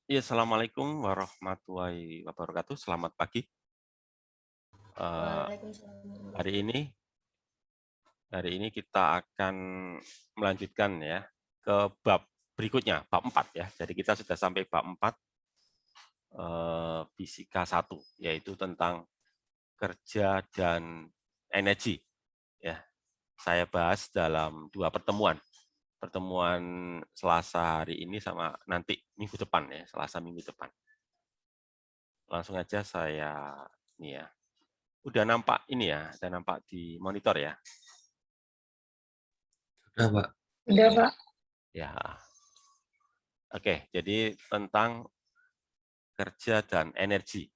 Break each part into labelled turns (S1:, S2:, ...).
S1: Ya, assalamualaikum warahmatullahi wabarakatuh. Selamat pagi. Eh,
S2: Waalaikumsalam
S1: hari
S2: warahmatullahi
S1: ini, hari ini kita akan melanjutkan ya ke bab berikutnya, bab 4 ya. Jadi kita sudah sampai bab 4 fisika 1, yaitu tentang kerja dan energi. Ya, saya bahas dalam 2 pertemuan. Pertemuan Selasa hari ini sama nanti minggu depan ya, Selasa minggu depan. Langsung aja saya ini ya. Udah nampak ini ya, udah nampak di monitor ya.
S3: Udah, Pak.
S2: Udah, Pak.
S1: Ya. Oke, jadi tentang kerja dan energi.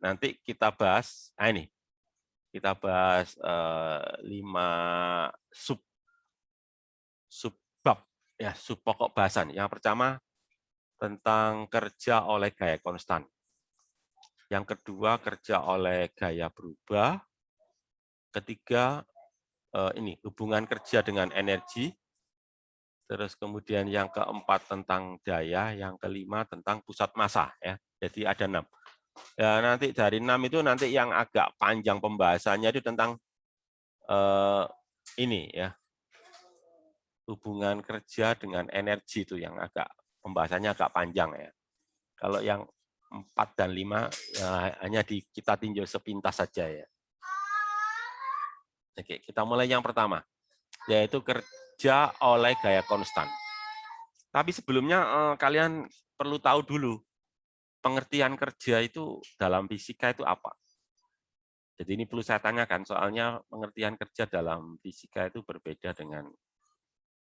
S1: Nanti kita bahas, ini kita bahas 5 sub sub bab ya, sub pokok bahasan. Yang pertama tentang kerja oleh gaya konstan. Yang kedua kerja oleh gaya berubah. Ketiga ini hubungan kerja dengan energi. Terus kemudian yang keempat tentang daya, yang kelima tentang pusat massa ya. Jadi ada 6. Ya, nanti dari 6 itu nanti yang agak panjang pembahasannya itu tentang ini ya. Hubungan kerja dengan energi itu yang agak pembahasannya agak panjang ya. Kalau yang 4 dan 5 ya, hanya kita tinjau sepintas saja ya. Oke, kita mulai yang pertama, yaitu kerja oleh gaya konstan. Tapi sebelumnya kalian perlu tahu dulu pengertian kerja itu dalam fisika itu apa. Jadi ini perlu saya tanyakan, soalnya pengertian kerja dalam fisika itu berbeda dengan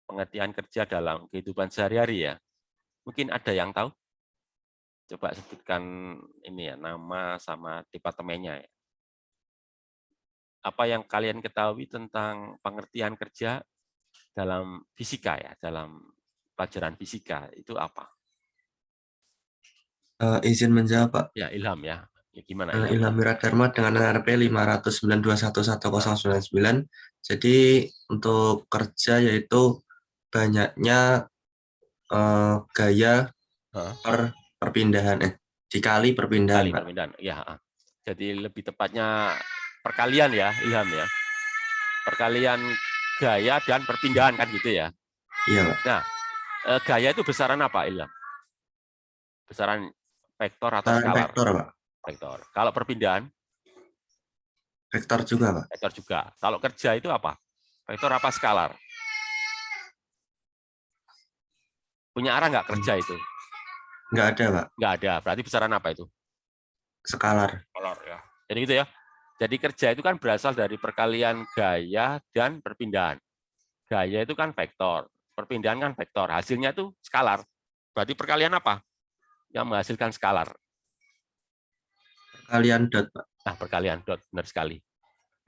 S1: pengertian kerja dalam kehidupan sehari-hari ya. Mungkin ada yang tahu? Coba sebutkan ini ya, nama sama departemennya ya. Apa yang kalian ketahui tentang pengertian kerja dalam fisika ya, dalam pelajaran fisika itu apa?
S3: Izin menjawab, Pak.
S1: Ya, Ilham ya. Ya gimana Ilham?
S3: Ilham Wiradharma dengan NRP 509211099. Jadi untuk kerja yaitu banyaknya gaya
S1: Hah?
S3: perpindahan dikali perpindahan,
S1: Kali
S3: Pak.
S1: perpindahan. Ya, jadi lebih tepatnya perkalian ya, Ilham ya. Perkalian gaya dan perpindahan kan gitu ya.
S3: Iya, Pak.
S1: Nah, gaya itu besaran apa, Ilham? Besaran vektor atau
S3: Besaran
S1: skalar?
S3: vektor, Pak.
S1: Vektor. Kalau perpindahan,
S3: Vektor juga, Pak.
S1: vektor juga. Kalau kerja itu apa? Vektor apa skalar? Punya arah nggak kerja itu?
S3: Nggak ada, Pak.
S1: Nggak ada. Berarti besaran apa itu?
S3: Skalar.
S1: Skalar ya. Jadi gitu ya. Jadi kerja itu kan berasal dari perkalian gaya dan perpindahan. Gaya itu kan vektor, perpindahan kan vektor. Hasilnya itu skalar. Berarti perkalian apa yang menghasilkan skalar?
S3: Perkalian dot, Pak.
S1: Nah, perkalian dot, benar sekali.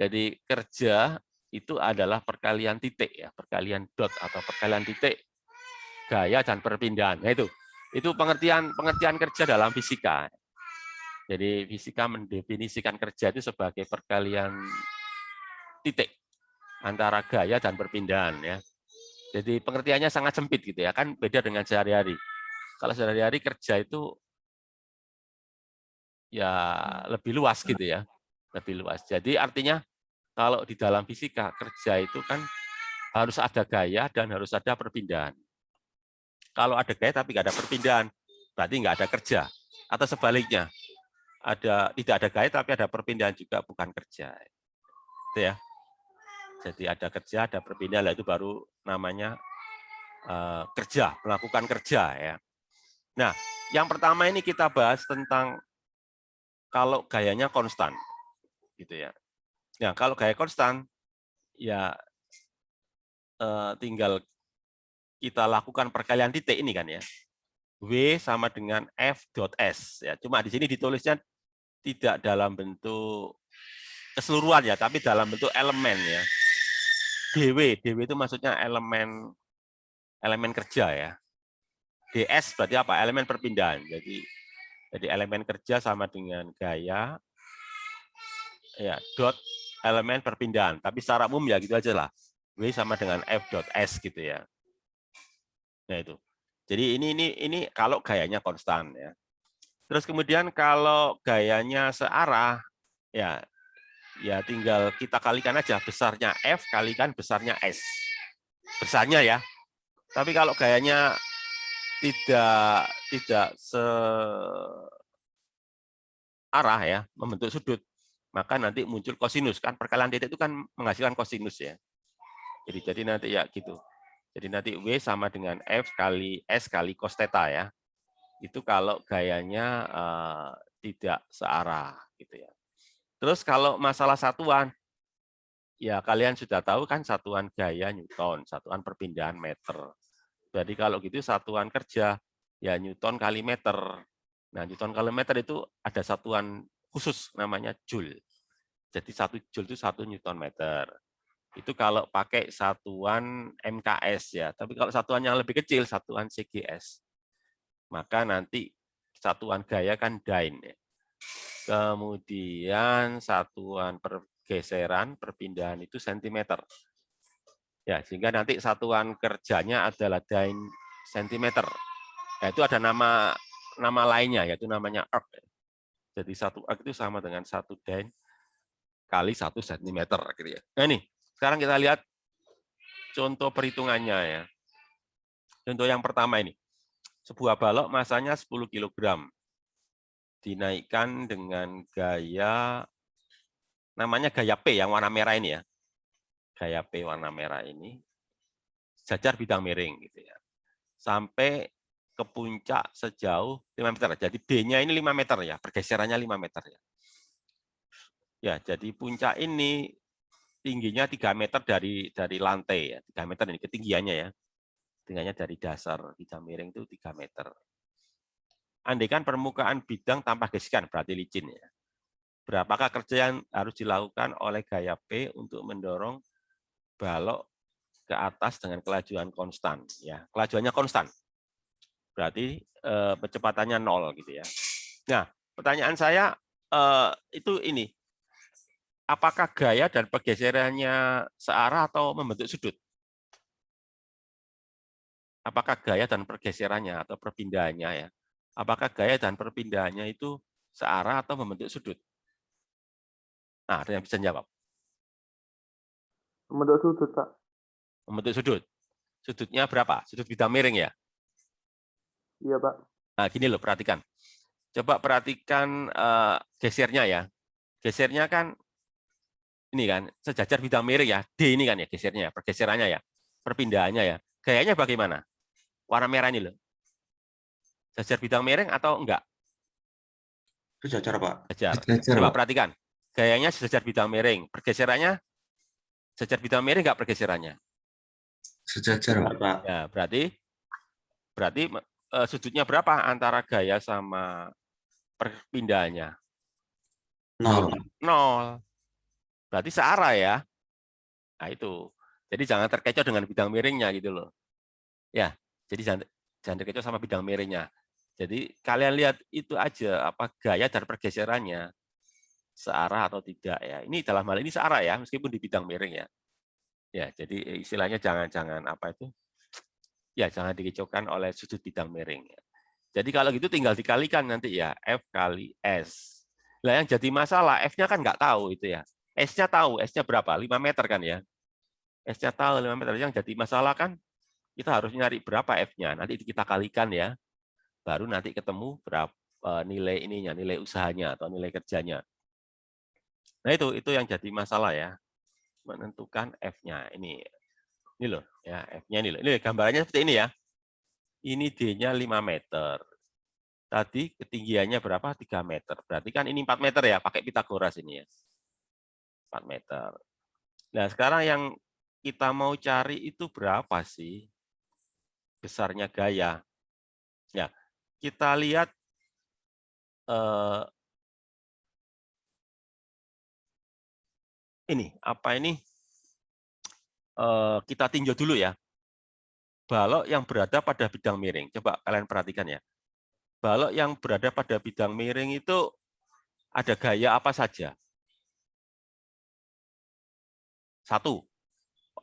S1: Jadi kerja itu adalah perkalian titik ya, perkalian dot atau perkalian titik gaya dan perpindahan. Nah, itu pengertian kerja dalam fisika. Jadi fisika mendefinisikan kerja itu sebagai perkalian titik antara gaya dan perpindahan ya. Jadi pengertiannya sangat sempit gitu ya, kan beda dengan sehari-hari. Kalau sehari-hari kerja itu ya lebih luas gitu ya, lebih luas. Jadi artinya kalau di dalam fisika kerja itu kan harus ada gaya dan harus ada perpindahan. Kalau ada gaya tapi nggak ada perpindahan, berarti nggak ada kerja. Atau sebaliknya, tidak ada gaya tapi ada perpindahan juga bukan kerja. Itu ya. Jadi ada kerja, ada perpindahan, itu baru namanya kerja, melakukan kerja ya. Nah, yang pertama ini kita bahas tentang kalau gayanya konstan, gitu ya. Nah, kalau gaya konstan, ya tinggal kita lakukan perkalian titik ini kan ya. W sama dengan F dot S. Ya, cuma di sini ditulisnya tidak dalam bentuk keseluruhan ya, tapi dalam bentuk elemen ya. DW itu maksudnya elemen kerja ya. DS berarti apa? Elemen perpindahan. Jadi elemen kerja sama dengan gaya ya dot elemen perpindahan. Tapi secara umum ya gitu aja lah. W sama dengan F dot S gitu ya. Nah itu. Jadi ini kalau gayanya konstan ya. Terus kemudian kalau gayanya searah ya tinggal kita kalikan aja besarnya F kalikan besarnya S. Besarnya ya. Tapi kalau gayanya tidak searah ya, membentuk sudut, maka nanti muncul kosinus kan, perkalian titik itu kan menghasilkan kosinus ya. Jadi nanti ya gitu. Jadi nanti W sama dengan F kali S kali cos theta ya. Itu kalau gayanya tidak searah gitu ya. Terus kalau masalah satuan, ya kalian sudah tahu kan satuan gaya Newton, satuan perpindahan meter. Jadi kalau gitu satuan kerja ya Newton kali meter. Nah, Newton kali meter itu ada satuan khusus namanya Joule. Jadi 1 Joule itu 1 Newton meter. Itu kalau pakai satuan MKS ya. Tapi kalau satuan yang lebih kecil, satuan CGS. Maka nanti satuan gaya kan Dyne. Ya. Kemudian satuan pergeseran, perpindahan itu sentimeter. Ya, sehingga nanti satuan kerjanya adalah Dyne sentimeter. Nah, itu ada nama lainnya, yaitu namanya arc. Jadi 1 arc itu sama dengan 1 Dyne kali 1 sentimeter. Gitu ya. Nah ini, sekarang kita lihat contoh perhitungannya ya. Contoh yang pertama ini, sebuah balok masanya 10 kg, dinaikkan dengan gaya, namanya gaya P yang warna merah ini ya. Gaya P warna merah ini, jajar bidang miring gitu ya. Sampai ke puncak sejauh 5 meter. Jadi B-nya ini 5 meter ya, pergeserannya 5 meter ya. Ya, jadi puncak ini tingginya 3 meter dari lantai ya, 3 meter ini ketinggiannya ya. Tingginya dari dasar bidang miring itu 3 meter. Andaikan permukaan bidang tanpa gesekan, berarti licin ya. Berapakah kerja yang harus dilakukan oleh gaya P untuk mendorong balok ke atas dengan kelajuan konstan? Ya, kelajuannya konstan. Berarti kecepatannya 0 gitu ya. Nah, pertanyaan saya itu ini, apakah gaya dan pergeserannya searah atau membentuk sudut? Apakah gaya dan pergeserannya atau perpindahannya ya? Apakah gaya dan perpindahannya itu searah atau membentuk sudut? Nah, ada yang bisa jawab.
S2: Membentuk sudut, Pak.
S1: Membentuk sudut. Sudutnya berapa? Sudut bidang miring ya?
S2: Iya, Pak.
S1: Nah, gini loh, perhatikan. Coba perhatikan gesernya ya. Gesernya kan ini kan sejajar bidang miring ya. D ini kan ya gesernya, pergeserannya ya. Perpindahannya ya. Gayanya bagaimana? Warna merah ini loh. Sejajar bidang miring atau enggak?
S3: Sejajar, Pak.
S1: Sejajar.
S3: Sejajar,
S1: Coba
S3: Pak.
S1: perhatikan. Gayanya sejajar bidang miring. Pergeserannya sejajar bidang miring enggak pergeserannya?
S3: Sejajar, Pak.
S1: Ya, berarti sudutnya berapa antara gaya sama perpindahannya?
S3: 0.
S1: 0. Berarti searah ya. Nah, itu. Jadi jangan terkecoh dengan bidang miringnya gitu loh. Ya, jadi jangan terkecoh sama bidang miringnya. Jadi kalian lihat itu aja apa gaya dan pergeserannya searah atau tidak ya. Ini dalam hal ini searah ya, meskipun di bidang miring ya. Ya, jadi istilahnya jangan apa itu? Ya, jangan dikecaukan oleh sudut bidang miring ya. Jadi kalau gitu tinggal dikalikan nanti ya, F kali S. Nah yang jadi masalah, F-nya kan nggak tahu itu ya. S-nya tahu, S-nya berapa? 5 meter kan ya. S-nya tahu 5 meter. Yang jadi masalah kan kita harus nyari berapa F-nya. Nanti kita kalikan ya. Baru nanti ketemu berapa nilai ininya, nilai usahanya atau nilai kerjanya. Nah itu yang jadi masalah ya. Menentukan F-nya. Ini loh ya, F-nya ini loh. Ini gambarannya seperti ini ya. Ini D-nya 5 meter. Tadi ketinggiannya berapa? 3 meter. Berarti kan ini 4 meter ya, pakai Pitagoras ini ya. 4 meter. Nah, sekarang yang kita mau cari itu berapa sih besarnya gaya? Ya, kita lihat ini, apa ini? Kita tinjau dulu ya. Balok yang berada pada bidang miring. Coba kalian perhatikan ya. Balok yang berada pada bidang miring itu ada gaya apa saja? Satu,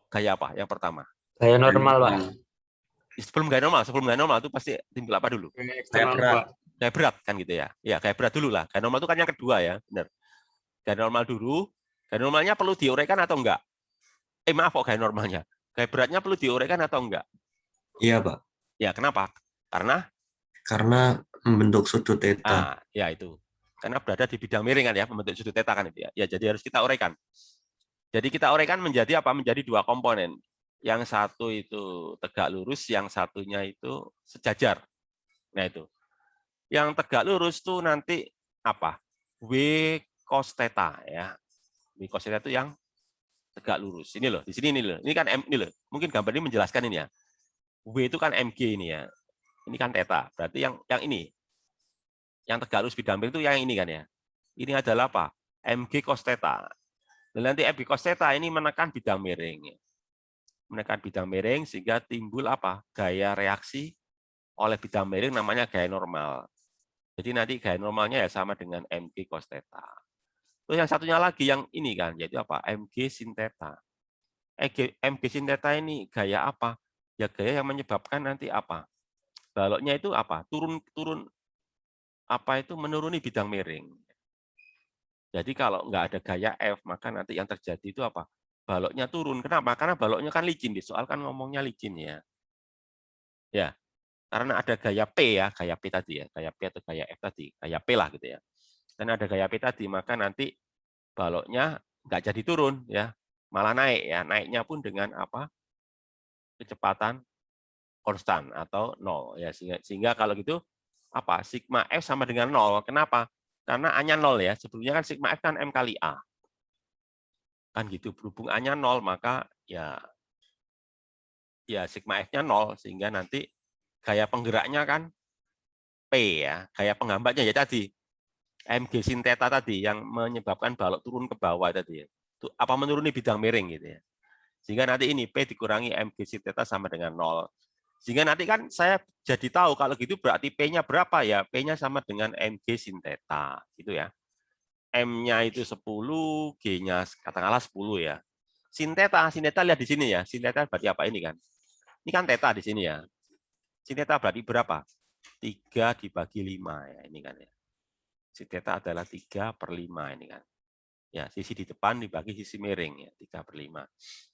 S1: gaya apa? Yang pertama.
S4: Gaya normal, Pak.
S1: Sebelum gaya normal itu pasti timbul apa dulu?
S3: Kayak
S2: Eksternal,
S3: berat.
S2: Pak.
S1: Gaya berat kan gitu ya. Ya, gaya berat dulu lah. Gaya normal itu kan yang kedua ya, benar. Gaya normal dulu. Gaya normalnya perlu diuraikan atau enggak? Maaf kok gaya normalnya. Gaya beratnya perlu diuraikan atau enggak?
S3: Iya, Pak.
S1: Ya, kenapa? Karena
S3: Karena membentuk sudut theta.
S1: ya itu. Karena berada di bidang miring kan ya, membentuk sudut theta kan itu ya. Ya, jadi harus kita uraikan. Jadi kita uraikan menjadi apa? Menjadi dua komponen. Yang satu itu tegak lurus, yang satunya itu sejajar. Nah, itu. Yang tegak lurus tuh nanti apa? W cos theta ya. W cos theta itu yang tegak lurus. Ini loh, di sini ini loh. Ini kan M ini loh. Mungkin gambar ini menjelaskan ini ya. W itu kan mg ini ya. Ini kan theta. Berarti yang ini. Yang tegak lurus bidang miring itu yang ini kan ya. Ini adalah apa? Mg cos theta. Dan nanti Mg cos theta ini menekan bidang miring. Menekan bidang miring sehingga timbul apa? Gaya reaksi oleh bidang miring namanya gaya normal. Jadi nanti gaya normalnya ya sama dengan Mg cos theta. Terus yang satunya lagi yang ini kan, yaitu apa? Mg sin theta. Mg sin theta ini gaya apa? Ya gaya yang menyebabkan nanti apa? Baloknya itu apa? Turun apa itu menuruni bidang miring. Jadi kalau nggak ada gaya F, maka nanti yang terjadi itu apa? Baloknya turun. Kenapa? Karena baloknya kan licin. Di soal kan ngomongnya licin ya. Ya, karena ada gaya P ya, gaya P tadi ya, gaya P atau gaya F tadi, gaya P lah gitu ya. Karena ada gaya P tadi, maka nanti baloknya nggak jadi turun ya, malah naik ya. Naiknya pun dengan apa? Kecepatan konstan atau nol ya. Sehingga kalau gitu apa? Sigma F sama dengan nol. Kenapa? Karena A-nya nol ya. Sebelumnya kan sigma F kan M kali A. Kan gitu. Berhubung A-nya nol, maka ya sigma F-nya nol sehingga nanti gaya penggeraknya kan P ya. Gaya penghambatnya ya tadi Mg sin theta tadi yang menyebabkan balok turun ke bawah tadi ya. Apa menuruni bidang miring gitu ya. Sehingga nanti ini P dikurangi Mg sin theta sama dengan 0. Sehingga nanti kan saya jadi tahu kalau gitu berarti P-nya berapa ya? P-nya sama dengan Mg sin theta gitu ya. M-nya itu 10, G-nya katakanlah 10 ya. Sin theta lihat di sini ya. Sin theta berarti apa ini kan? Ini kan theta di sini ya. Sin theta berarti berapa? 3 dibagi 5 ya ini kan ya. Sin theta adalah 3/5 ini kan. Ya, sisi di depan dibagi sisi miring ya, 3/5.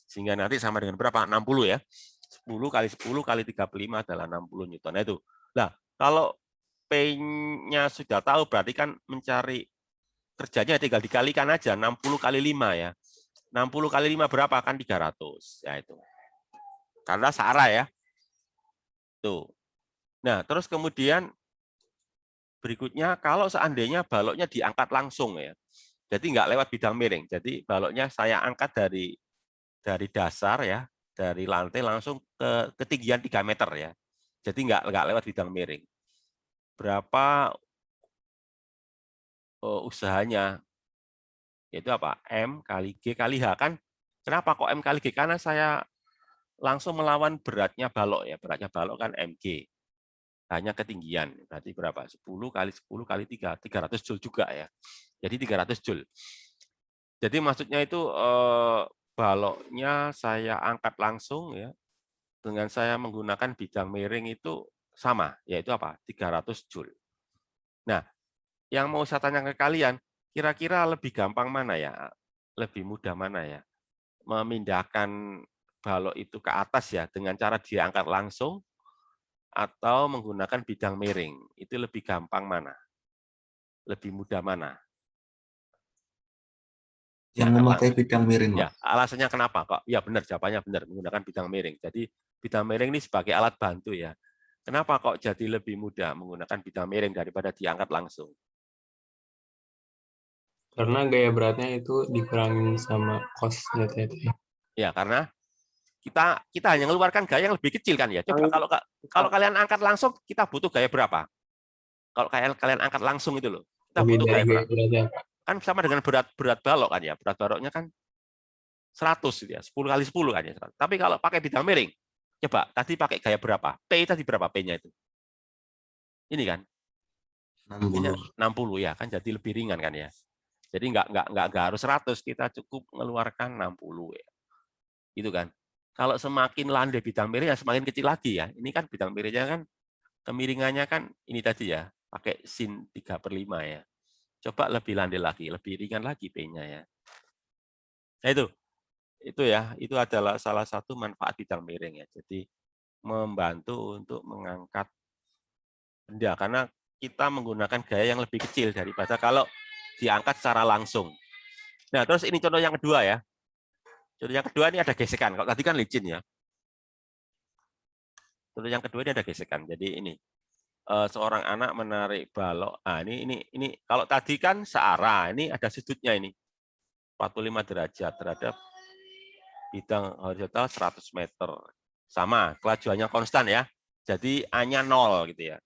S1: Sehingga nanti sama dengan berapa? 60 ya. 10 kali 10 kali 3/5 adalah 60 Newton. Nah itu. Nah, kalau P-nya sudah tahu berarti kan mencari kerjanya tinggal dikalikan aja 60 kali 5 ya. 60 kali 5 berapa? Kan 300. Ya itu. Karena searah ya. Tuh. Nah, terus kemudian berikutnya kalau seandainya baloknya diangkat langsung ya. Jadi nggak lewat bidang miring. Jadi baloknya saya angkat dari dasar ya, dari lantai langsung ke ketinggian 3 meter ya. Jadi nggak lewat bidang miring. Berapa usahanya? Yaitu apa? M kali G kali H kan. Kenapa kok M kali G? Karena saya langsung melawan beratnya balok ya. Beratnya balok kan Mg. Hanya ketinggian. Berarti berapa? 10 kali 10 kali 3. 300 Joule juga ya. Jadi 300 Joule. Jadi maksudnya itu baloknya saya angkat langsung ya dengan saya menggunakan bidang miring itu sama, yaitu apa? 300 Joule. Nah, yang mau saya tanya ke kalian, kira-kira lebih gampang mana ya? Lebih mudah mana ya? Memindahkan balok itu ke atas ya dengan cara diangkat langsung atau menggunakan bidang miring. Itu lebih gampang mana? Lebih mudah mana?
S3: Yang memakai bidang miring, Pak.
S1: Ya, alasannya kenapa kok? Ya benar, jawabannya benar, menggunakan bidang miring. Jadi bidang miring ini sebagai alat bantu ya. Kenapa kok jadi lebih mudah menggunakan bidang miring daripada diangkat langsung?
S2: Karena gaya beratnya itu dikurangin sama cos-nya tadi.
S1: Ya, karena kita hanya mengeluarkan gaya yang lebih kecil kan ya. Coba kalau kalian angkat langsung, kita butuh gaya berapa? Kalau kalian angkat langsung itu loh, kita
S2: Lebih
S1: butuh
S2: dari
S1: gaya
S2: gaya
S1: berapa?
S2: beratnya.
S1: Kan sama dengan berat balok kan ya. Berat baloknya kan 100 gitu ya, 10 kali 10 kan ya. Tapi kalau pakai bidang miring, coba tadi pakai gaya berapa? P tadi berapa P-nya itu? Ini kan, P-nya
S3: 60.
S1: 60 ya, kan jadi lebih ringan kan ya. Jadi nggak harus 100, kita cukup mengeluarkan 60 ya. Itu kan. Kalau semakin landai bidang miring, ya semakin kecil lagi ya. Ini kan bidang miringnya kan, kemiringannya kan ini tadi ya, pakai sin 3/5 ya. Coba lebih landai lagi, lebih ringan lagi P-nya ya. Nah itu ya, itu adalah salah satu manfaat bidang miring ya. Jadi membantu untuk mengangkat benda, karena kita menggunakan gaya yang lebih kecil daripada kalau diangkat secara langsung. Nah, terus ini contoh yang kedua ya. Contoh yang kedua ini ada gesekan. Kalau tadi kan licin ya. Contoh yang kedua ini ada gesekan. Jadi ini seorang anak menarik balok. Nah, ini kalau tadi kan searah, ini ada sudutnya ini. 45 derajat terhadap bidang horizontal 100 meter. Sama, kelajuannya konstan ya. Jadi A-nya 0 gitu ya.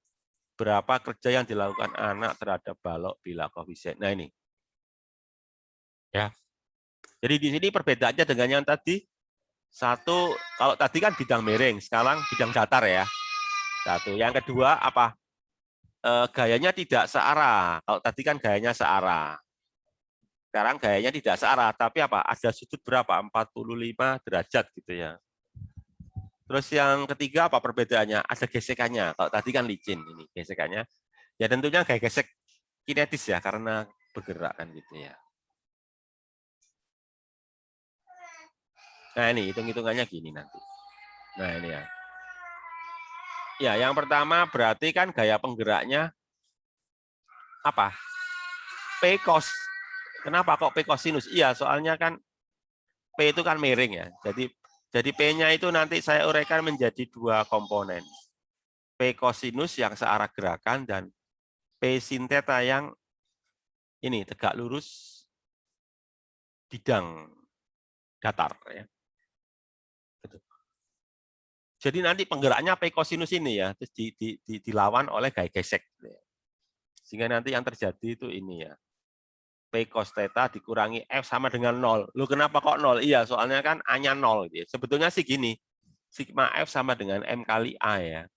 S1: Berapa kerja yang dilakukan anak terhadap balok bila koefisien. Nah, ini. Ya. Jadi di sini perbedaannya dengan yang tadi. Satu, kalau tadi kan bidang miring, sekarang bidang datar ya. Satu. Yang kedua apa? Gayanya tidak searah. Kalau tadi kan gayanya searah. Sekarang gayanya tidak searah, tapi apa? Ada sudut berapa? 45 derajat gitu ya. Terus yang ketiga apa perbedaannya? Ada gesekannya. Kalau tadi kan licin ini gesekannya. Ya tentunya kayak gesek kinetis ya, karena bergerak kan gitu ya. Nah ini hitung-hitungannya gini nanti. Nah ini ya. Ya yang pertama berarti kan gaya penggeraknya apa? P cos. Kenapa kok P cosinus? Iya soalnya kan P itu kan miring ya. Jadi P-nya itu nanti saya uraikan menjadi dua komponen. P cosinus yang searah gerakan dan P sin theta yang ini tegak lurus bidang datar ya. Jadi nanti penggeraknya P cosinus ini ya, terus dilawan oleh gaya gesek. Sehingga nanti yang terjadi itu ini ya. P cos theta dikurangi F sama dengan 0. Loh kenapa kok 0? Iya, soalnya kan A-nya 0. Gitu ya. Sebetulnya sih gini, sigma F sama dengan M kali A ya.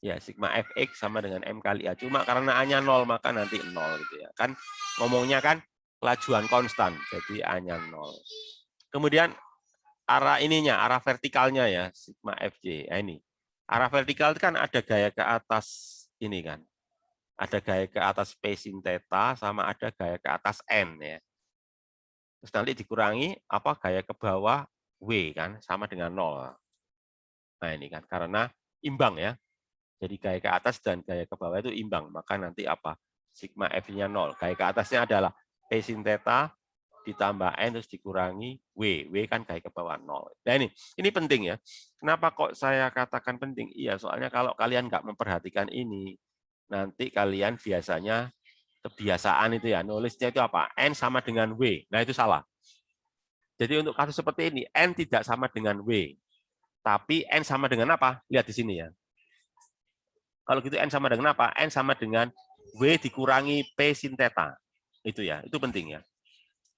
S1: Ya, sigma Fx sama dengan M kali A. Cuma karena A-nya 0, maka nanti 0. Gitu ya. Kan ngomongnya kan kelajuan konstan, jadi A-nya 0. Kemudian arah ininya, arah vertikalnya ya, sigma Fj. Nah, ini. Arah vertikal kan ada gaya ke atas ini kan. Ada gaya ke atas P sin theta sama ada gaya ke atas N ya. Terus nanti dikurangi apa gaya ke bawah W kan sama dengan 0. Nah ini kan karena imbang ya. Jadi gaya ke atas dan gaya ke bawah itu imbang. Maka nanti apa? Sigma F-nya 0. Gaya ke atasnya adalah P sin theta ditambah N terus dikurangi W. W kan gaya ke bawah 0. Nah ini penting ya. Kenapa kok saya katakan penting? Iya soalnya kalau kalian nggak memperhatikan ini, nanti kalian biasanya kebiasaan itu ya, nulisnya itu apa? N sama dengan W. Nah, itu salah. Jadi untuk kasus seperti ini, N tidak sama dengan W. Tapi N sama dengan apa? Lihat di sini ya. Kalau gitu N sama dengan apa? N sama dengan W dikurangi P sin theta. Itu ya, itu penting ya.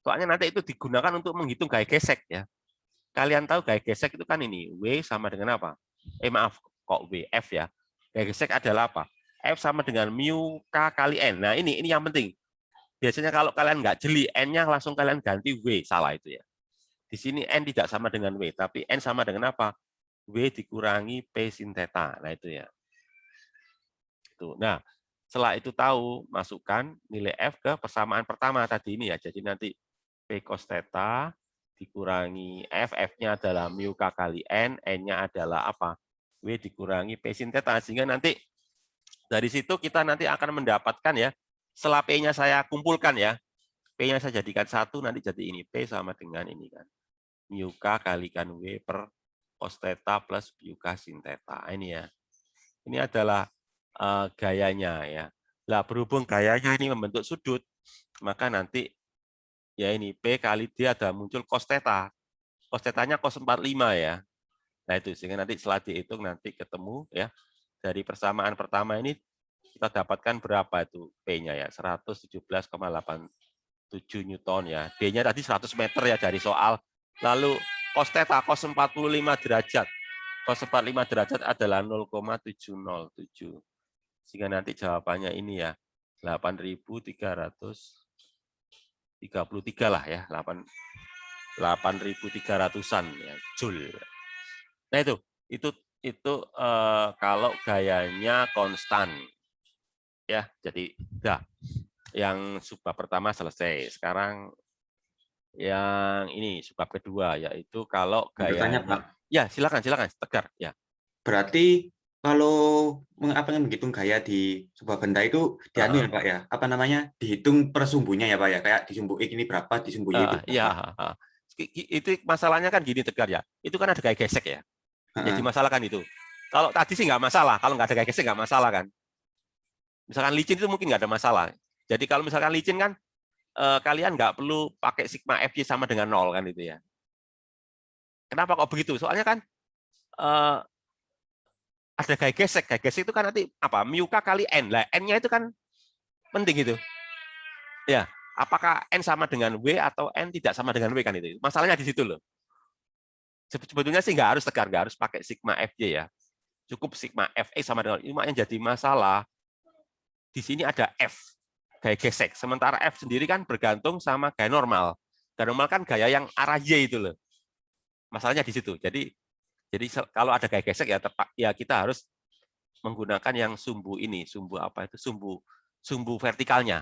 S1: Soalnya nanti itu digunakan untuk menghitung gaya gesek ya. Kalian tahu gaya gesek itu kan ini, W sama dengan apa? Maaf, kok W, F ya. Gaya gesek adalah apa? F sama dengan mu K kali N. Nah ini yang penting. Biasanya kalau kalian nggak jeli, N-nya langsung kalian ganti W. Salah itu ya. Di sini N tidak sama dengan W, tapi N sama dengan apa? W dikurangi P sin theta. Nah itu ya. Nah, setelah itu tahu, masukkan nilai F ke persamaan pertama tadi ini ya. Jadi nanti P cos theta dikurangi F, F-nya adalah mu K kali N, N-nya adalah apa? W dikurangi P sin theta. Sehingga nanti dari situ kita nanti akan mendapatkan ya, setelah P-nya saya kumpulkan ya, P-nya saya jadikan 1, nanti jadi ini. P sama dengan ini kan. Mu K kalikan W per cos theta plus mu K sin theta. Ini ya. Ini adalah gayanya ya. Nah, berhubung gayanya ini membentuk sudut, maka nanti ya ini P kali D ada muncul cos theta. Cos theta-nya cos 45 ya. Nah, itu sehingga nanti setelah dihitung nanti ketemu ya. Dari persamaan pertama ini kita dapatkan berapa itu P-nya ya? 117,87 Newton ya. D-nya tadi 100 meter ya dari soal. Lalu cos theta cos 45 derajat. Cos 45 derajat adalah 0,707. Sehingga nanti jawabannya ini ya, 8.333 lah ya, 8.300-an ya, Joule. Nah kalau gayanya konstan ya. Jadi udah yang subbab pertama selesai. Sekarang yang ini subbab kedua yaitu kalau
S3: Bertanya,
S1: gayanya
S3: Pak.
S1: ya silakan Tegar ya.
S3: Berarti kalau menghitung gaya di sebuah benda itu dianu ya Pak ya, apa namanya, dihitung per sumbunya ya Pak ya, kayak di sumbu X ini berapa, di sumbu Y itu
S1: Ya,
S3: berapa.
S1: itu masalahnya kan gini Tegar ya. Itu kan ada gaya gesek ya. Jadi
S3: Heeh.
S1: masalah kan itu. Kalau tadi sih nggak masalah, kalau nggak ada gaya gesek nggak masalah kan. Misalkan licin itu mungkin nggak ada masalah. Jadi kalau misalkan licin kan kalian nggak perlu pakai sigma FY sama dengan 0 kan itu ya. Kenapa kok begitu? Soalnya kan ada gaya gesek. Gaya gesek itu kan nanti apa? Mu K kali N. Lah N-nya itu kan penting gitu. Ya, apakah N sama dengan W atau N tidak sama dengan W kan itu. Masalahnya di situ loh. Sebetulnya sih nggak harus Tegar, nggak harus pakai sigma FY ya. Cukup sigma FE sama dengan cuma yang jadi masalah di sini ada F gaya gesek. Sementara F sendiri kan bergantung sama gaya normal. Gaya normal kan gaya yang arah Y itu loh. Masalahnya di situ. Jadi kalau ada gaya gesek ya kita harus menggunakan yang sumbu ini, sumbu apa itu, sumbu vertikalnya.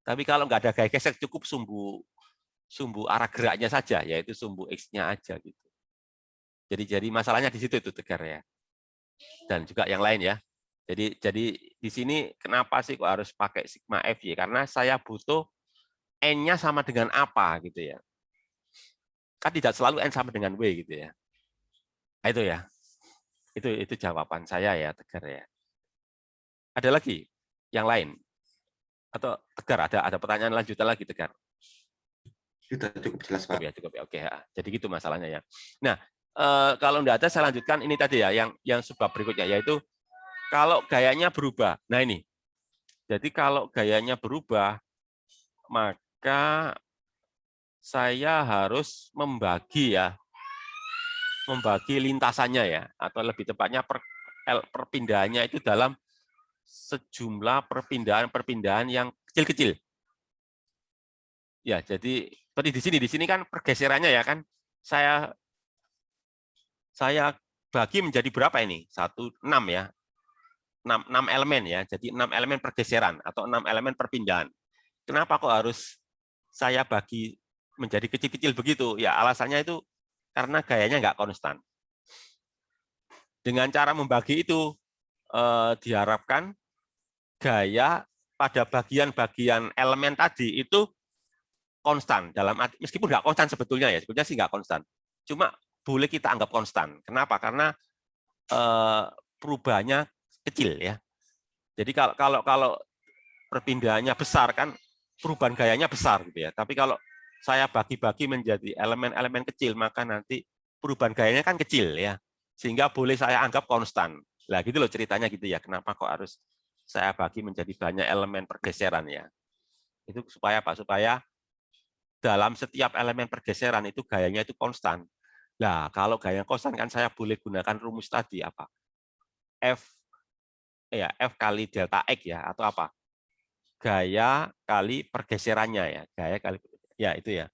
S1: Tapi kalau nggak ada gaya gesek cukup sumbu arah geraknya saja, yaitu sumbu X-nya aja gitu. Jadi masalahnya di situ itu Tegar ya. Dan juga yang lain ya. Jadi di sini kenapa sih kok harus pakai sigma FY? Karena saya butuh N-nya sama dengan apa gitu ya. Kan tidak selalu N sama dengan W gitu ya. Nah, itu ya. Itu jawaban saya ya Tegar ya. Ada lagi yang lain? Atau Tegar ada pertanyaan lanjutan lagi Tegar?
S3: Sudah cukup jelas Pak.
S1: Cukup ya. Oke ya. Jadi gitu masalahnya ya. Nah, kalau enggak ada saya lanjutkan ini tadi ya yang subbab berikutnya yaitu kalau gayanya berubah. Nah ini. Jadi kalau gayanya berubah maka saya harus membagi lintasannya ya, atau lebih tepatnya perpindahannya itu dalam sejumlah perpindahan yang kecil-kecil. Ya, jadi seperti di sini kan pergeserannya ya kan, saya bagi menjadi berapa ini? 6 ya, 6 elemen ya, jadi 6 elemen pergeseran atau 6 elemen perpindahan. Kenapa kok harus saya bagi menjadi kecil-kecil begitu? Ya alasannya itu karena gayanya nggak konstan. Dengan cara membagi itu diharapkan gaya pada bagian-bagian elemen tadi itu konstan. Meskipun nggak konstan sebetulnya sih nggak konstan. Cuma boleh kita anggap konstan. Kenapa? Karena perubahannya kecil ya. Jadi kalau perpindahannya besar kan perubahan gayanya besar gitu ya. Tapi kalau saya bagi-bagi menjadi elemen-elemen kecil, maka nanti perubahan gayanya kan kecil ya. Sehingga boleh saya anggap konstan. Nah, gitu loh ceritanya gitu ya. Kenapa kok harus saya bagi menjadi banyak elemen pergeseran ya. Itu supaya apa? Supaya dalam setiap elemen pergeseran itu gayanya itu konstan. Nah, kalau gaya konstan kan saya boleh gunakan rumus tadi apa? F kali delta X ya atau apa? Gaya kali pergeserannya ya, gaya kali ya itu ya.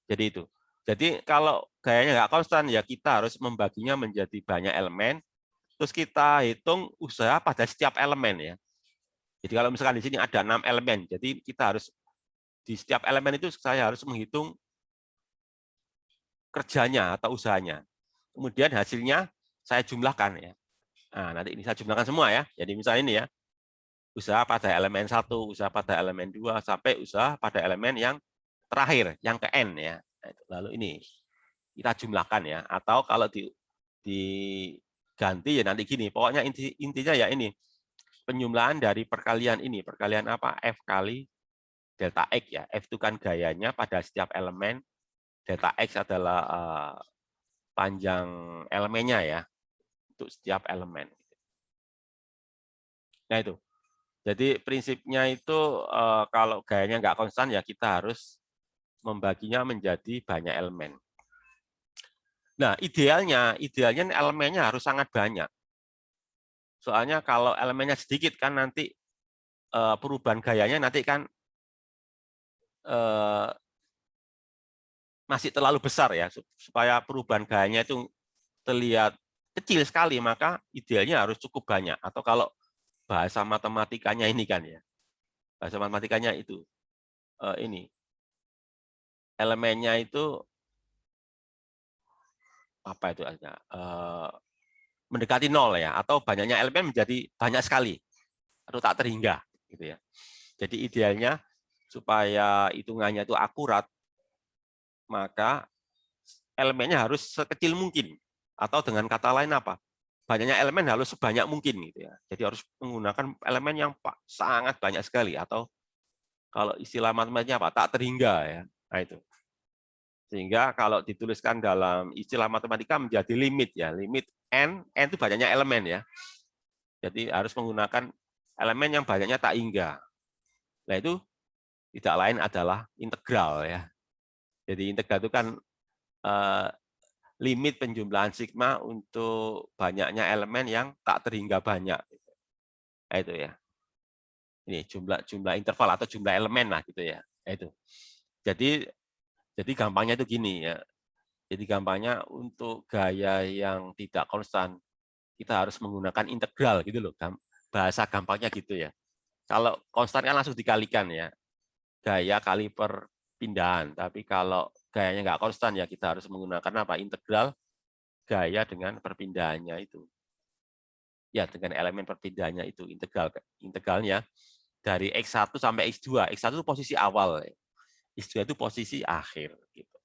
S1: Jadi itu. Jadi kalau gayanya nggak konstan ya kita harus membaginya menjadi banyak elemen. Terus kita hitung usaha pada setiap elemen ya. Jadi kalau misalkan di sini ada 6 elemen, jadi kita harus di setiap elemen itu saya harus menghitung kerjanya atau usahanya. Kemudian hasilnya saya jumlahkan ya. Nah, nanti ini saya jumlahkan semua ya. Jadi misalnya ini ya. Usaha pada elemen 1, usaha pada elemen 2, sampai usaha pada elemen yang terakhir, yang ke N ya. Lalu ini kita jumlahkan ya. Atau kalau diganti ya nanti gini. Pokoknya intinya ya ini penjumlahan dari perkalian ini. Perkalian apa? F kali delta X ya. F itu kan gayanya pada setiap elemen. Delta X adalah panjang elemennya ya. Untuk setiap elemen. Nah itu. Jadi prinsipnya itu kalau gayanya nggak konstan ya kita harus membaginya menjadi banyak elemen. Nah idealnya elemennya harus sangat banyak. Soalnya kalau elemennya sedikit kan nanti perubahan gayanya nanti kan masih terlalu besar ya supaya perubahan gayanya itu terlihat kecil sekali, maka idealnya harus cukup banyak. Atau kalau bahasa matematikanya ini kan ya, bahasa matematikanya itu ini elemennya itu apa itu mendekati nol ya, atau banyaknya elemen menjadi banyak sekali atau tak terhingga gitu ya. Jadi idealnya supaya hitungannya itu akurat, maka elemennya harus sekecil mungkin, atau dengan kata lain apa? Banyaknya elemen harus sebanyak mungkin gitu ya. Jadi harus menggunakan elemen yang sangat banyak sekali, atau kalau istilah matematikanya apa? Tak terhingga ya. Nah itu. Sehingga kalau dituliskan dalam istilah matematika menjadi limit ya, limit n itu banyaknya elemen ya. Jadi harus menggunakan elemen yang banyaknya tak hingga. Nah itu tidak lain adalah integral ya. Jadi integral itu kan limit penjumlahan sigma untuk banyaknya elemen yang tak terhingga banyak. Nah, itu ya. Ini jumlah interval atau jumlah elemen lah gitu ya. Nah, itu. Jadi gampangnya itu gini ya. Jadi gampangnya untuk gaya yang tidak konstan kita harus menggunakan integral gitu loh. Bahasa gampangnya gitu ya. Kalau konstan kan langsung dikalikan ya. Gaya kali perpindahan. Tapi kalau gayanya nggak konstan ya kita harus menggunakan apa? Integral gaya dengan perpindahannya itu. Ya, dengan elemen perpindahannya itu integralnya dari X1 sampai X2. X1 itu posisi awal, X2 itu posisi akhir gitu.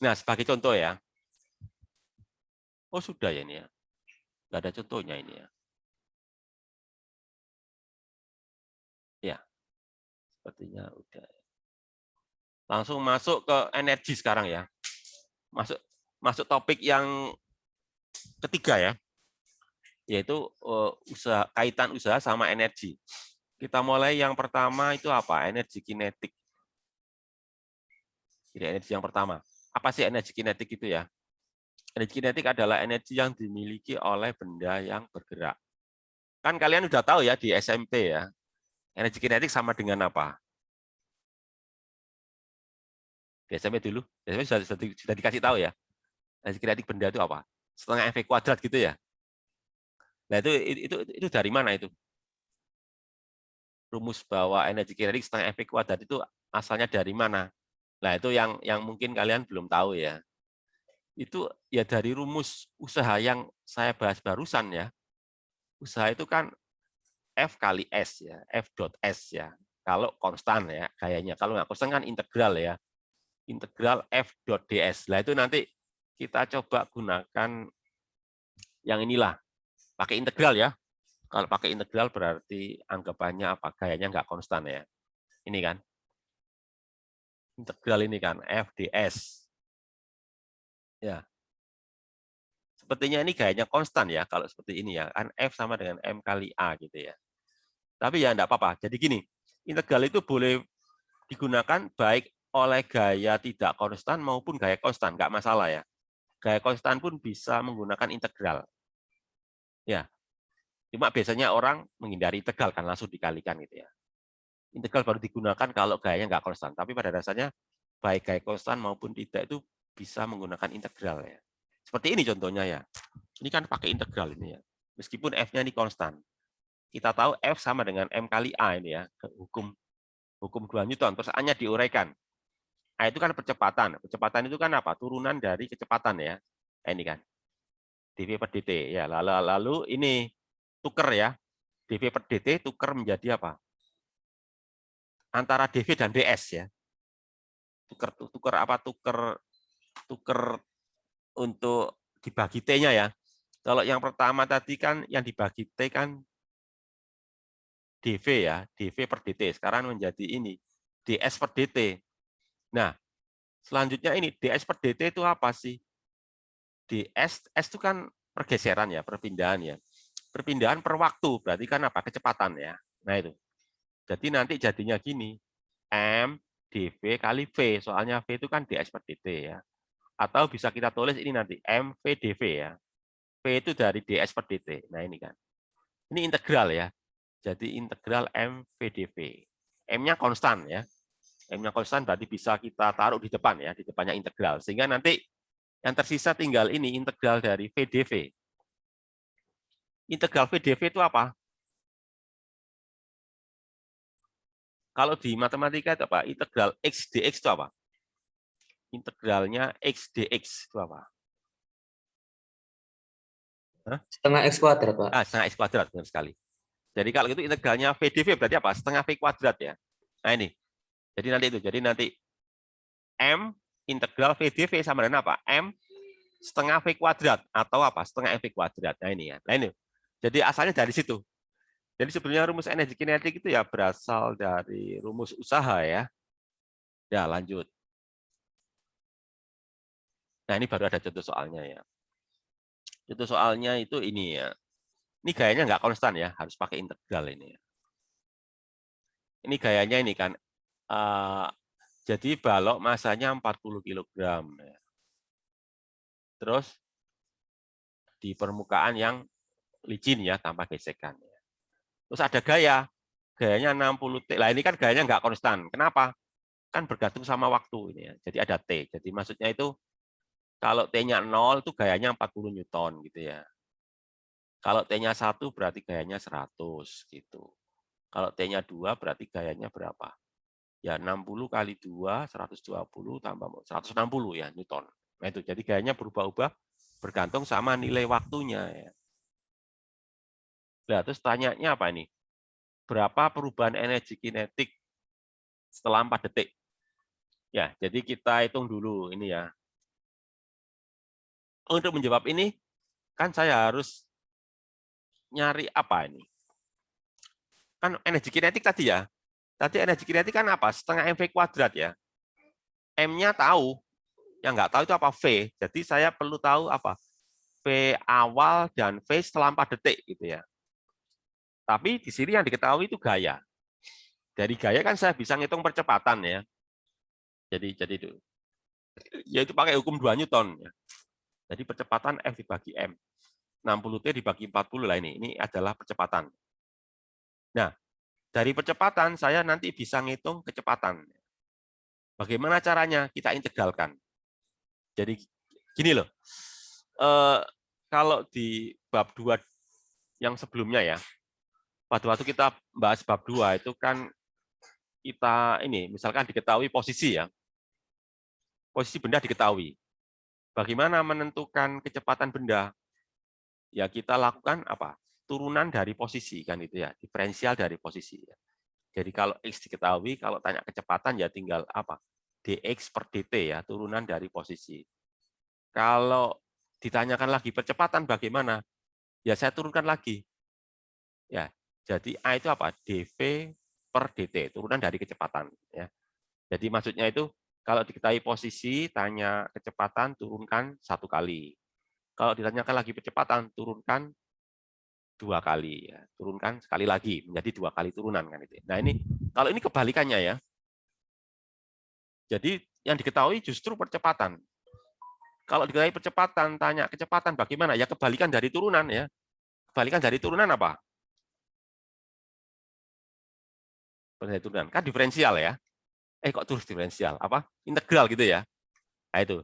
S1: Nah, sebagai contoh ya. Oh, sudah ya ini ya. Nggak ada contohnya ini ya. Ya, sepertinya udah. Langsung masuk ke energi sekarang ya. Masuk topik yang ketiga ya. Yaitu kaitan usaha sama energi. Kita mulai yang pertama itu apa? Energi kinetik. Jadi energi yang pertama. Apa sih energi kinetik itu ya? Energi kinetik adalah energi yang dimiliki oleh benda yang bergerak. Kan kalian udah tahu ya di SMP ya. Energi kinetik sama dengan apa? Di SMP dulu. Di SMP sudah dikasih tahu ya. Energi kinetik benda itu apa? Setengah mv kuadrat gitu ya. Nah, itu dari mana itu? Rumus bahwa energi kinetik setengah mv kuadrat itu asalnya dari mana? Nah, itu yang mungkin kalian belum tahu ya. Itu ya dari rumus usaha yang saya bahas barusan ya. Usaha itu kan F kali S ya, F dot S ya. Kalau konstan ya kayaknya. Kalau nggak konstan kan integral ya. Integral F dot ds. Nah, itu nanti kita coba gunakan yang inilah. Pakai integral ya. Kalau pakai integral berarti anggapannya apa? Gayanya nggak konstan ya. Ini kan. Integral ini kan F ds. Ya. Sepertinya ini gayanya konstan ya kalau seperti ini ya. Kan F sama dengan M kali A gitu ya. Tapi ya enggak apa-apa. Jadi gini, integral itu boleh digunakan baik oleh gaya tidak konstan maupun gaya konstan, enggak masalah ya. Gaya konstan pun bisa menggunakan integral. Ya. Cuma biasanya orang menghindari integral kan langsung dikalikan gitu ya. Integral baru digunakan kalau gayanya enggak konstan, tapi pada dasarnya baik gaya konstan maupun tidak itu bisa menggunakan integral ya. Seperti ini contohnya ya. Ini kan pakai integral ini ya. Meskipun F-nya ini konstan. Kita tahu F sama dengan M kali A ini ya, hukum 2 Newton, terus A-nya diuraikan. A itu kan percepatan. Percepatan itu kan apa? Turunan dari kecepatan ya. Nah, ini kan. dV per dt. Ya, lalu ini tuker ya. dV per dt tuker menjadi apa? Antara dV dan ds ya. Tuker apa? Tuker untuk dibagi T-nya ya. Kalau yang pertama tadi kan yang dibagi T kan dV ya, dV per dt. Sekarang menjadi ini, ds per dt. Nah, selanjutnya ini, ds per dt itu apa sih? ds, s itu kan pergeseran ya, perpindahan ya. Perpindahan per waktu, berarti kan apa? Kecepatan ya. Nah itu. Jadi nanti jadinya gini, m dv kali v, soalnya v itu kan ds per dt ya. Atau bisa kita tulis ini nanti, mv dv ya. V itu dari ds per dt. Nah ini kan. Ini integral ya. Jadi integral mv dv. M-nya konstan ya. M-nya konstan berarti bisa kita taruh di depan ya, di depannya integral. Sehingga nanti Yang tersisa tinggal ini integral dari VdV. Integral VdV itu apa? Kalau di matematika itu apa? Integral X dx itu apa? Integralnya X dx itu apa?
S2: Setengah X kuadrat, Pak.
S1: Setengah X kuadrat, benar sekali. Jadi kalau itu integralnya VdV berarti apa? Setengah V kuadrat ya. Nah ini. Jadi nanti M integral VdV sama dengan apa? M setengah V kuadrat atau apa? Setengah V kuadrat. Nah ini ya. Nah ini. Jadi asalnya dari situ. Jadi sebenarnya rumus energi kinetik itu ya berasal dari rumus usaha ya. Ya lanjut. Nah ini baru ada contoh soalnya ya. Contoh soalnya itu ini ya. Ini gayanya nggak konstan ya, harus pakai integral ini. Ini gayanya ini kan, jadi balok masanya 40 kg. Ya. Terus di permukaan yang licin ya, tanpa gesekan. Ya. Terus ada gayanya 60 T. Lah ini kan gayanya nggak konstan. Kenapa? Kan bergantung sama waktu ini ya. Jadi ada T. Jadi maksudnya itu kalau T-nya 0 itu gayanya 40 Newton gitu ya. Kalau T-nya 1 berarti gayanya 100 gitu. Kalau T-nya 2 berarti gayanya berapa? Ya 60 kali 2, 120 tambah 160 ya Newton. Nah itu jadi gayanya berubah-ubah bergantung sama nilai waktunya ya. Nah, terus tanyanya apa ini? Berapa perubahan energi kinetik setelah 4 detik? Ya, jadi kita hitung dulu ini ya. Untuk menjawab ini kan saya harus nyari apa ini? Kan energi kinetik tadi ya. Tadi energi kinetik kan apa? Setengah mv kuadrat ya. M-nya tahu, yang nggak tahu itu apa V. Jadi saya perlu tahu apa V awal dan V setelah 4 detik gitu ya. Tapi di sini yang diketahui itu gaya. Dari gaya kan saya bisa ngitung percepatan ya. Jadi itu yaitu pakai hukum 2 Newton ya. Jadi percepatan F dibagi M. 60T dibagi 40 lah ini. Ini adalah percepatan. Nah, dari percepatan saya nanti bisa ngitung kecepatan. Bagaimana caranya? Kita integralkan. Jadi gini loh. Kalau di bab 2 yang sebelumnya ya, pada waktu kita bahas bab 2 itu kan kita ini misalkan diketahui posisi ya. Posisi benda diketahui. Bagaimana menentukan kecepatan benda? Ya kita lakukan apa? Turunan dari posisi kan itu ya, diferensial dari posisi. Jadi kalau X diketahui, kalau tanya kecepatan ya tinggal apa? dx per dt ya, turunan dari posisi. Kalau ditanyakan lagi percepatan bagaimana? Ya saya turunkan lagi. Ya, jadi A itu apa? dv per dt, turunan dari kecepatan ya. Jadi maksudnya itu kalau diketahui posisi, tanya kecepatan, turunkan 1 kali. Kalau ditanyakan lagi kecepatan, turunkan 2 kali. Ya. Turunkan sekali lagi, menjadi 2 kali turunan. Kan itu. Nah ini, kalau ini kebalikannya ya. Jadi yang diketahui justru percepatan. Kalau diketahui percepatan, tanya kecepatan bagaimana? Ya kebalikan dari turunan ya. Kebalikan dari turunan apa? Dari turunan. Kan diferensial ya. Kok terus diferensial? Apa? Integral gitu ya. Nah itu.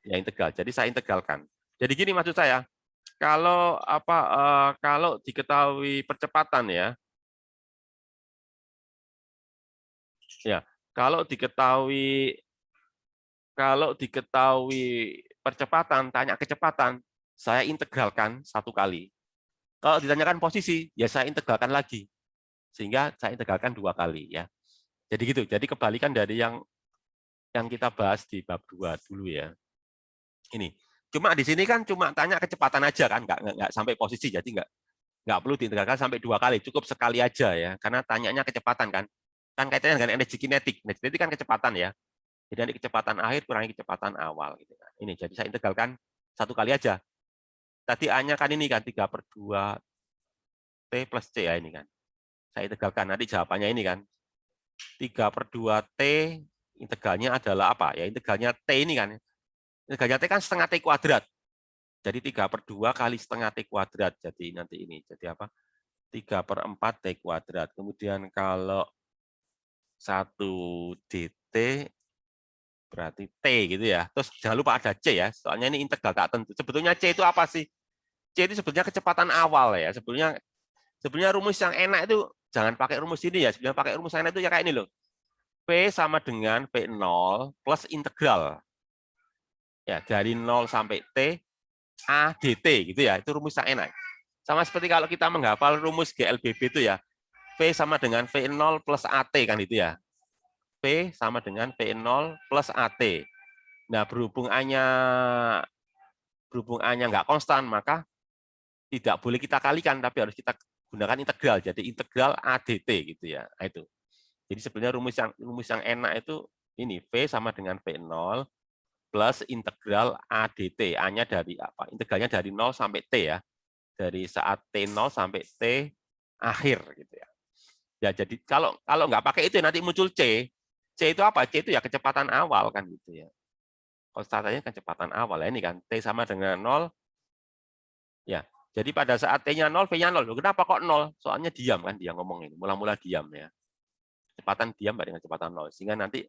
S1: Ya integral. Jadi saya integralkan. Jadi gini maksud saya, kalau kalau diketahui percepatan ya, kalau diketahui percepatan, tanya kecepatan, saya integralkan 1 kali. Kalau ditanyakan posisi, ya saya integralkan lagi, sehingga saya integralkan 2 kali ya. Jadi gitu. Jadi kebalikan dari yang kita bahas di bab 2 dulu ya. Ini. Cuma di sini kan cuma tanya kecepatan aja kan, nggak sampai posisi, jadi nggak perlu diintegralkan sampai 2 kali, cukup sekali aja ya, karena tanyanya kecepatan kan kaitannya dengan energi kinetik. Energi kinetik kan kecepatan ya, jadi nanti kecepatan akhir kurangi kecepatan awal gitu kan. Ini jadi saya integralkan 1 kali aja. Tadi A-nya kan ini kan 3/2 T plus C ya ini kan, saya integralkan nanti jawabannya ini kan 3/2 T, integralnya adalah apa ya, integralnya T ini kan, integralnya T kan setengah T kuadrat. Jadi 3/2 kali setengah T kuadrat. Jadi nanti ini jadi apa? 3/4 T kuadrat. Kemudian kalau 1 dt berarti T gitu ya. Terus jangan lupa ada C ya, soalnya ini integral tak tentu. Sebetulnya C itu apa sih? C itu sebetulnya kecepatan awal ya. Sebenarnya rumus yang enak itu jangan pakai rumus ini ya. Sebenarnya pakai rumus yang enak itu ya kayak ini loh. P sama dengan P0 plus integral. Ya, dari 0 sampai T A dt gitu ya. Itu rumus yang enak. Sama seperti kalau kita menghafal rumus GLBB itu ya. P sama dengan V0 plus AT kan itu ya. P sama dengan P0 plus AT. Nah, berhubung A-nya nggak konstan, maka tidak boleh kita kalikan, tapi harus kita gunakan integral. Jadi integral ADT gitu ya. Nah, itu. Jadi sebenarnya rumus yang enak itu ini V sama dengan V0 plus integral ADT. A-nya dari apa? Integralnya dari 0 sampai T ya. Dari saat T0 sampai T akhir gitu ya. Ya, jadi kalau nggak pakai itu nanti muncul C. C itu apa? C itu ya kecepatan awal kan gitu ya. Konstantanya kecepatan awal ya, ini kan T sama dengan 0. Ya. Jadi pada saat T-nya 0, V-nya 0. Loh, kenapa kok 0? Soalnya diam kan dia ngomong ini. Mula-mula diam ya. Kecepatan diam dengan kecepatan 0. Sehingga nanti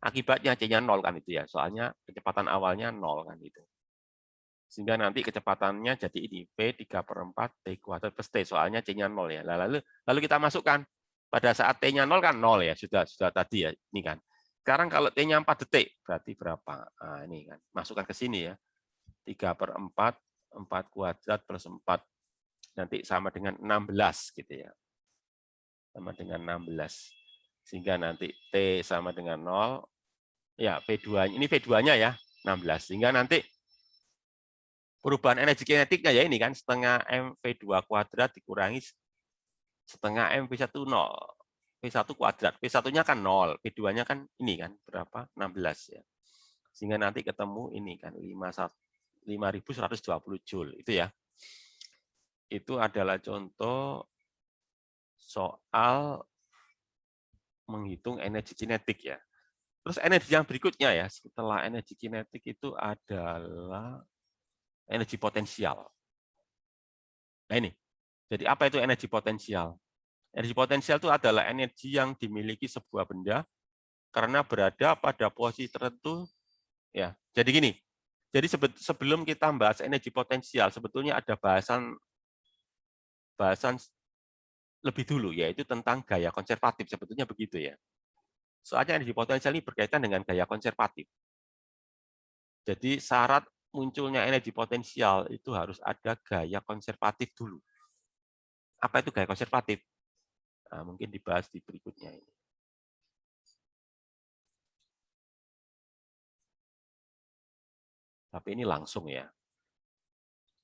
S1: akibatnya C-nya 0 kan itu ya. Soalnya kecepatan awalnya 0 kan itu. Sehingga nanti kecepatannya jadi ini V3/4 T kuadrat plus T. Soalnya C-nya 0 ya. Lalu kita masukkan. Pada saat T-nya 0 kan 0 ya, sudah tadi ya, ini kan. Sekarang kalau T-nya 4 detik, berarti berapa? Nah, ini kan, masukkan ke sini ya. 3/4, 4 kuadrat plus 4. Nanti sama dengan 16 gitu ya. Sama dengan 16. Sehingga nanti T sama dengan 0. Ya, V2, ini V2-nya ya, 16. Sehingga nanti perubahan energi kinetiknya ya ini kan, setengah M V2 kuadrat dikurangi setengah M V1 0. V1 kuadrat. V1-nya kan 0. V2-nya kan ini kan berapa? 16 ya. Sehingga nanti ketemu ini kan 5.120 Joule. Itu ya. Itu adalah contoh soal menghitung energi kinetik ya. Terus energi yang berikutnya ya, setelah energi kinetik itu adalah energi potensial. Nah ini. Jadi apa itu energi potensial? Energi potensial itu adalah energi yang dimiliki sebuah benda karena berada pada posisi tertentu. Ya, jadi gini. Jadi sebelum kita membahas energi potensial, sebetulnya ada bahasan lebih dulu, yaitu tentang gaya konservatif. Sebetulnya begitu ya. Soalnya energi potensial ini berkaitan dengan gaya konservatif. Jadi syarat munculnya energi potensial itu harus ada gaya konservatif dulu. Apa itu gaya konservatif? Nah, mungkin dibahas di berikutnya ini. Tapi ini langsung ya.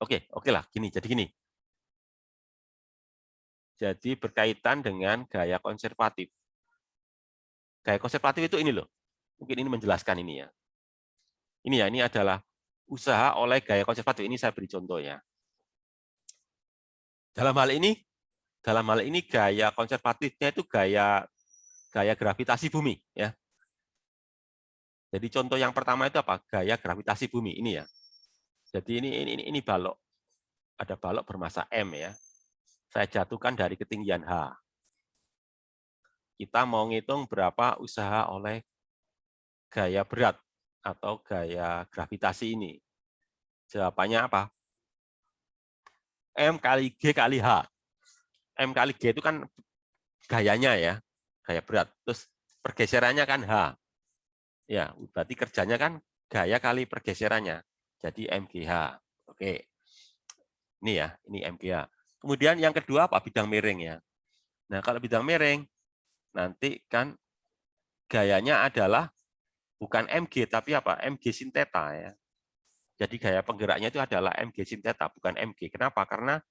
S1: Oke lah, jadi gini. Jadi berkaitan dengan gaya konservatif. Gaya konservatif itu ini loh. Mungkin ini menjelaskan ini ya. Ini ya, ini adalah usaha oleh gaya konservatif. Ini saya beri contoh ya. Dalam hal ini gaya konservatifnya itu gaya gravitasi bumi ya. Jadi contoh yang pertama itu apa? Gaya gravitasi bumi ini ya. Jadi ini balok. Ada balok bermassa M ya. Saya jatuhkan dari ketinggian H. Kita mau ngitung berapa usaha oleh gaya berat atau gaya gravitasi ini. Jawabannya apa? M kali G kali H. M kali G itu kan gayanya ya, gaya berat. Terus pergeserannya kan H. Ya, berarti kerjanya kan gaya kali pergeserannya. Jadi MGH. Oke. Ini ya, ini MGH. Kemudian yang kedua apa? Bidang miring ya. Nah, kalau bidang miring, nanti kan gayanya adalah bukan MG, tapi apa? MG sin theta ya. Jadi gaya penggeraknya itu adalah MG sin theta, bukan MG. Kenapa? Karena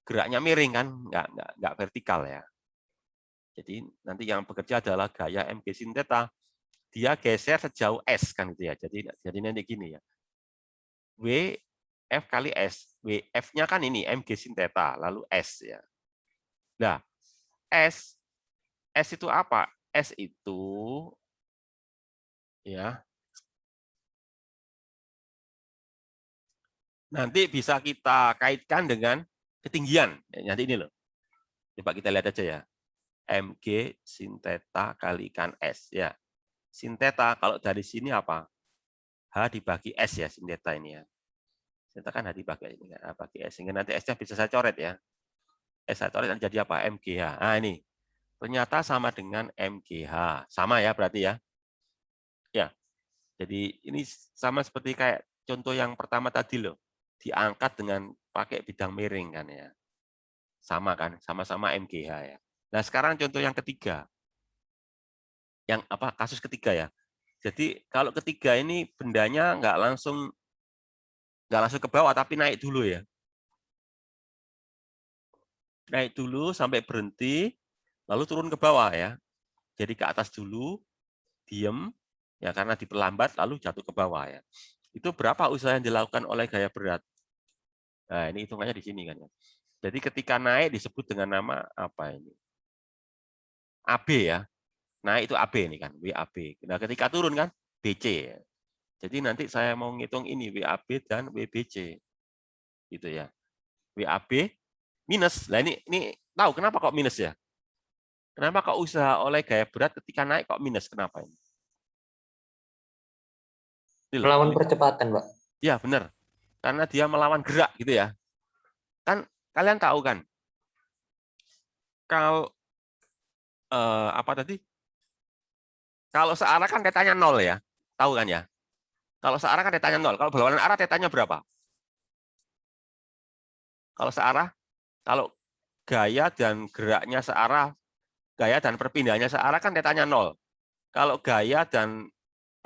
S1: geraknya miring kan, nggak vertikal ya. Jadi nanti yang bekerja adalah gaya MG sin theta. Dia geser sejauh S kan gitu ya. Jadi nanti gini ya. W F kali S. F-nya kan ini mg sin theta, lalu S ya. Nah, S itu apa? S itu ya nanti bisa kita kaitkan dengan ketinggian. Nanti ini loh. Coba kita lihat aja ya. Mg sin theta kalikan S ya. sin theta, kalau dari sini apa? H dibagi S ya, sin theta ini ya. Sin theta kan H dibagi ini, H bagi S. Sehingga nanti S-nya bisa saya coret ya. S saya coret jadi apa? MGH. Nah ini, ternyata sama dengan MGH. Sama ya berarti ya. Ya, jadi ini sama seperti kayak contoh yang pertama tadi loh. Diangkat dengan pakai bidang miring kan ya. Sama kan, sama-sama MGH ya. Nah sekarang contoh yang ketiga. Yang apa? Kasus ketiga ya. Jadi kalau ketiga ini bendanya nggak langsung ke bawah tapi naik dulu ya. Naik dulu sampai berhenti, lalu turun ke bawah ya. Jadi ke atas dulu, diem, ya karena diperlambat lalu jatuh ke bawah ya. Itu berapa usaha yang dilakukan oleh gaya berat? Nah ini hitungannya di sini kan ya. Jadi ketika naik disebut dengan nama apa ini? AB ya. Naik itu AB ini kan, WAB. Nah ketika turun kan BC ya. Jadi nanti saya mau ngitung ini WAB dan WBC. Gitu ya. WAB minus. Nah ini tahu kenapa kok minus ya? Kenapa kok usaha oleh gaya berat ketika naik kok minus? Kenapa ini?
S4: Melawan percepatan, Pak.
S1: Ya benar. Karena dia melawan gerak gitu ya. Kan kalian tahu kan? Kalau apa tadi? Kalau searah kan tetanya 0 ya. Tahu kan ya? Kalau searah kan tetanya 0. Kalau berlawanan arah tetanya berapa? Kalau searah, kalau gaya dan geraknya searah, gaya dan perpindahannya searah kan tetanya 0. Kalau gaya dan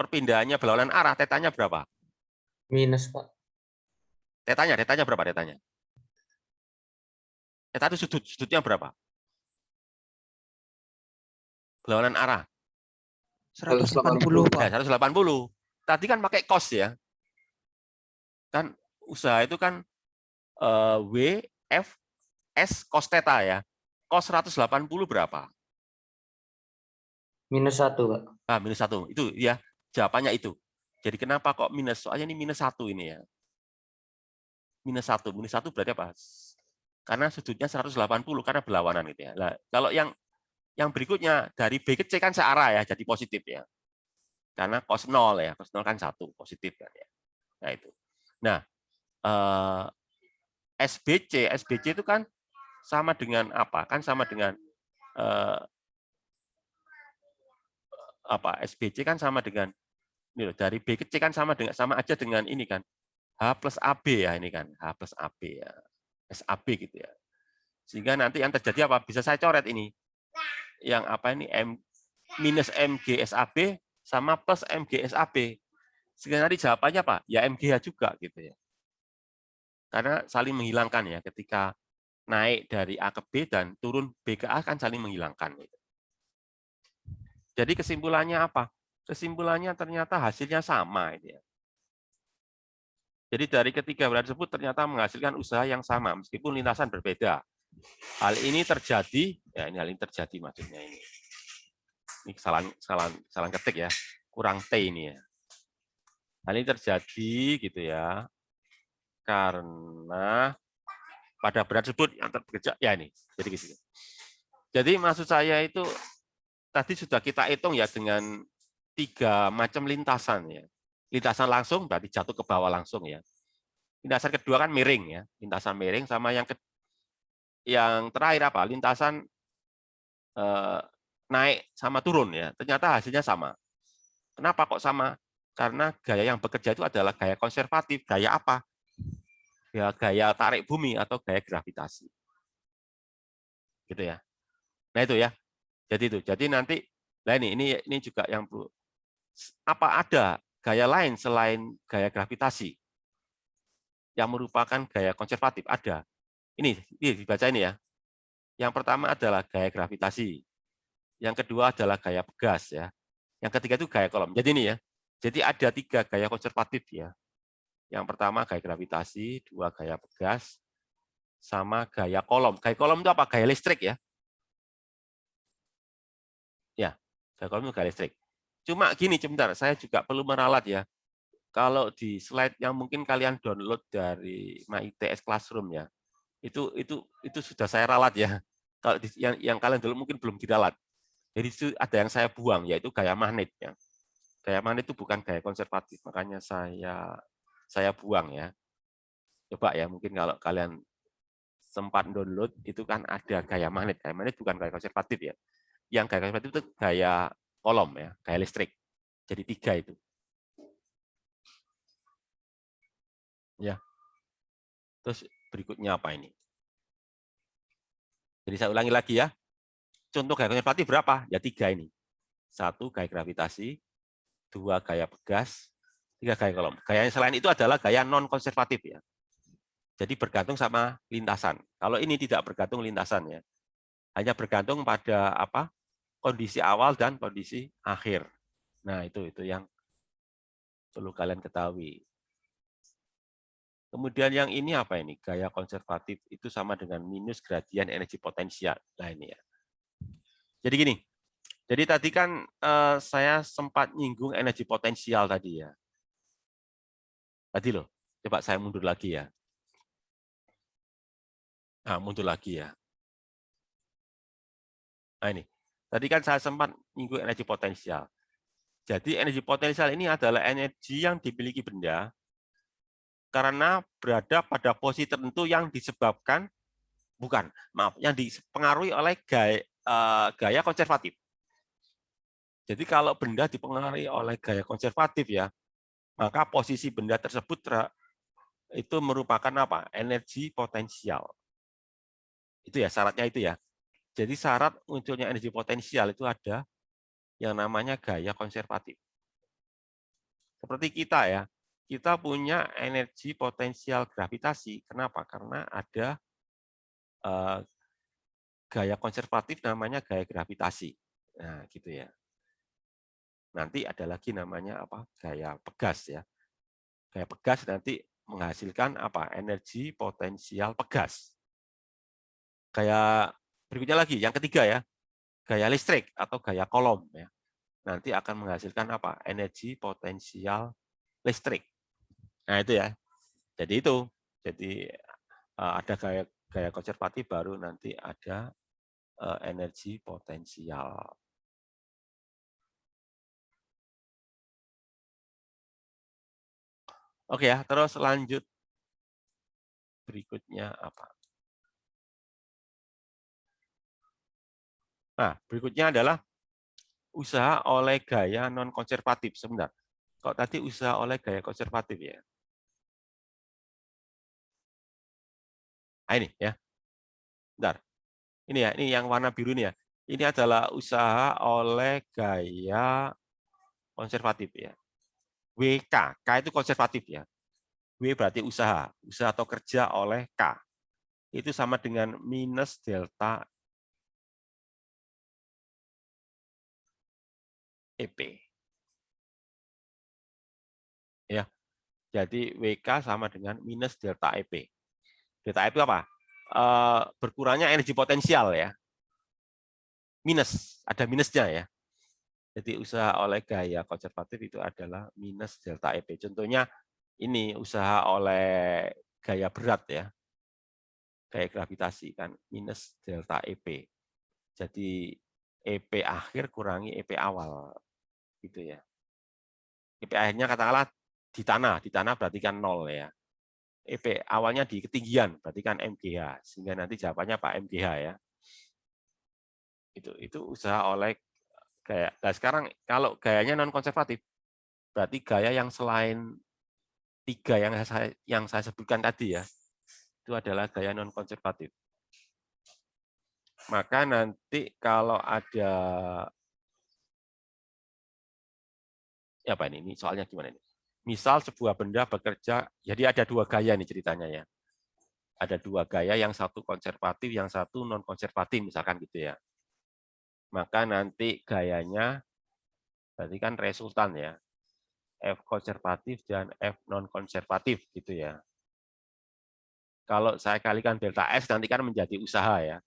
S1: perpindahannya berlawanan arah, tetanya berapa?
S4: Minus, Pak.
S1: Tetanya berapa tetanya? Teta itu sudutnya berapa? Berlawanan arah.
S5: 180, Pak.
S1: Ya, 180. Tadi kan pakai cos ya. Kan usaha itu kan W, F, S, cos theta ya. Cos 180 berapa?
S4: Minus 1, Pak.
S1: Nah, minus 1. Itu ya, jawabannya itu. Jadi kenapa kok minus? Soalnya ini minus 1 ini ya. Minus 1. Minus 1 berarti apa? Karena sudutnya 180 karena berlawanan gitu ya. Nah, kalau yang berikutnya dari B ke C kan searah ya, jadi positif ya. Karena cos 0 ya, cos 0 kan 1, positif kan ya. Nah itu. Nah, SBC itu kan sama dengan apa? Kan sama dengan apa? SBC kan sama dengan ini loh, dari B ke C kan sama aja dengan ini kan. H plus AB ya ini kan, H plus AB ya. SAB gitu ya. Sehingga nanti yang terjadi apa? Bisa saya coret ini. Yang apa ini minus MG SAB sama plus MG SAB. Sehingga nanti jawabannya apa? Ya MGH juga gitu ya. Karena saling menghilangkan ya ketika naik dari A ke B dan turun B ke A kan saling menghilangkan. Jadi kesimpulannya apa? Kesimpulannya ternyata hasilnya sama. Gitu ya. Jadi dari ketiga berat tersebut ternyata menghasilkan usaha yang sama meskipun lintasan berbeda. Hal ini terjadi, ya ini hal ini terjadi maksudnya ini. Ini kesalahan ketik ya, kurang T ini ya. Hal ini terjadi gitu ya, karena pada berat tersebut yang terbekerja ya ini. Jadi gitu. Jadi maksud saya itu tadi sudah kita hitung ya dengan 3 macam lintasan ya. Lintasan langsung berarti jatuh ke bawah langsung ya. Lintasan kedua kan miring ya, lintasan miring sama yang terakhir apa? Lintasan naik sama turun ya. Ternyata hasilnya sama. Kenapa kok sama? Karena gaya yang bekerja itu adalah gaya konservatif. Gaya apa? Ya, gaya tarik bumi atau gaya gravitasi. Gitu ya. Nah itu ya. Jadi nanti, nah ini juga yang perlu. Apa ada gaya lain selain gaya gravitasi yang merupakan gaya konservatif? Ada. Ini dibaca ini ya. Yang pertama adalah gaya gravitasi. Yang kedua adalah gaya pegas ya. Yang ketiga itu gaya kolom. Jadi ini ya. Jadi ada 3 gaya konservatif ya. Yang pertama gaya gravitasi, 2 gaya pegas, sama gaya kolom. Gaya kolom itu apa? Gaya listrik ya. Ya, gaya kolom itu gaya listrik. Cuma gini, sebentar, saya juga perlu meralat ya. Kalau di slide yang mungkin kalian download dari MyITS Classroom ya, itu sudah saya ralat ya. Kalau yang kalian dulu mungkin belum diralat. Jadi itu ada yang saya buang, yaitu gaya magnet ya. Gaya magnet itu bukan gaya konservatif, makanya saya buang ya. Coba ya, mungkin kalau kalian sempat download itu kan ada gaya magnet. Gaya magnet bukan gaya konservatif ya. Yang gaya konservatif itu gaya kolom ya, gaya listrik. Jadi 3 itu. Ya. Terus berikutnya apa ini? Jadi saya ulangi lagi ya. Contoh gaya konservatif berapa? Ya 3 ini. 1 gaya gravitasi, 2 gaya pegas, 3 gaya kolom. Gaya yang selain itu adalah gaya non konservatif ya. Jadi bergantung sama lintasan. Kalau ini tidak bergantung lintasan ya. Hanya bergantung pada apa? Kondisi awal dan kondisi akhir. Nah, itu yang perlu kalian ketahui. Kemudian yang ini apa ini? Gaya konservatif itu sama dengan minus gradien energi potensial. Nah, ini ya. Jadi gini. Jadi tadi kan saya sempat nyinggung energi potensial tadi ya. Tadi loh. Coba saya mundur lagi ya. Nah, mundur lagi ya. Nah, ini. Tadi kan saya sempat nyinggung energi potensial. Jadi energi potensial ini adalah energi yang dimiliki benda karena berada pada posisi tertentu yang disebabkan, yang dipengaruhi oleh gaya konservatif. Jadi kalau benda dipengaruhi oleh gaya konservatif ya, maka posisi benda tersebut itu merupakan apa? Energi potensial. Itu ya syaratnya itu ya. Jadi syarat munculnya energi potensial itu ada yang namanya gaya konservatif. Seperti kita ya, kita punya energi potensial gravitasi. Kenapa? Karena ada gaya konservatif namanya gaya gravitasi. Nah, gitu ya. Nanti ada lagi namanya apa? Gaya pegas ya. Gaya pegas nanti menghasilkan apa? Energi potensial pegas. Gaya berikutnya lagi, yang ketiga ya, gaya listrik atau gaya kolom ya. Nanti akan menghasilkan apa? Energi potensial listrik. Nah, itu ya. Jadi itu. Jadi ada gaya konservatif baru nanti ada energi potensial. Oke ya, terus lanjut. Berikutnya apa? Nah, berikutnya adalah usaha oleh gaya non-konservatif. Sebentar, kok tadi usaha oleh gaya konservatif ya? Nah, ini ya. Bentar. Ini ya, ini yang warna biru ini ya. Ini adalah usaha oleh gaya konservatif ya. WK, K itu konservatif ya. W berarti usaha atau kerja oleh K. Itu sama dengan minus delta EP. Ya. Jadi WK sama dengan minus delta EP. Delta EP itu apa? Berkurangnya energi potensial ya. Minus, ada minusnya ya. Jadi usaha oleh gaya konservatif itu adalah minus delta EP. Contohnya ini usaha oleh gaya berat ya. Gaya gravitasi kan minus delta EP. Jadi EP akhir kurangi EP awal gitu ya. EP akhirnya katakanlah di tanah berarti kan 0 ya. EP awalnya di ketinggian berarti kan MGH, sehingga nanti jawabannya Pak MGH ya. Itu usaha oleh gaya. Nah, sekarang kalau gayanya non konservatif berarti gaya yang selain 3 yang saya sebutkan tadi ya. Itu adalah gaya non konservatif. Maka nanti kalau ada ya apa ini soalnya gimana ini? Misal sebuah benda bekerja, jadi ada 2 gaya nih ceritanya ya. Ada 2 gaya, yang satu konservatif, yang satu non konservatif misalkan gitu ya. Maka nanti gayanya berarti kan resultan ya. F konservatif dan F non konservatif gitu ya. Kalau saya kalikan delta S nanti kan menjadi usaha ya.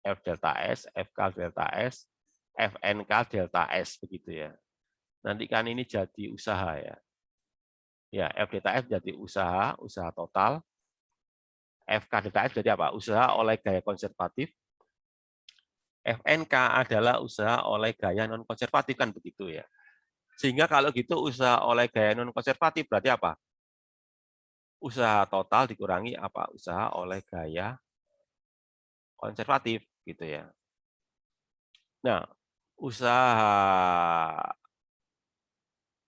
S1: F delta S, FK delta S, FNK delta S begitu ya. Nanti kan ini jadi usaha ya. Ya, F delta F jadi usaha total. FK delta S jadi apa? Usaha oleh gaya konservatif. FNK adalah usaha oleh gaya non konservatif kan begitu ya. Sehingga kalau gitu usaha oleh gaya non konservatif berarti apa? Usaha total dikurangi apa? Usaha oleh gaya konservatif gitu ya. Nah, usaha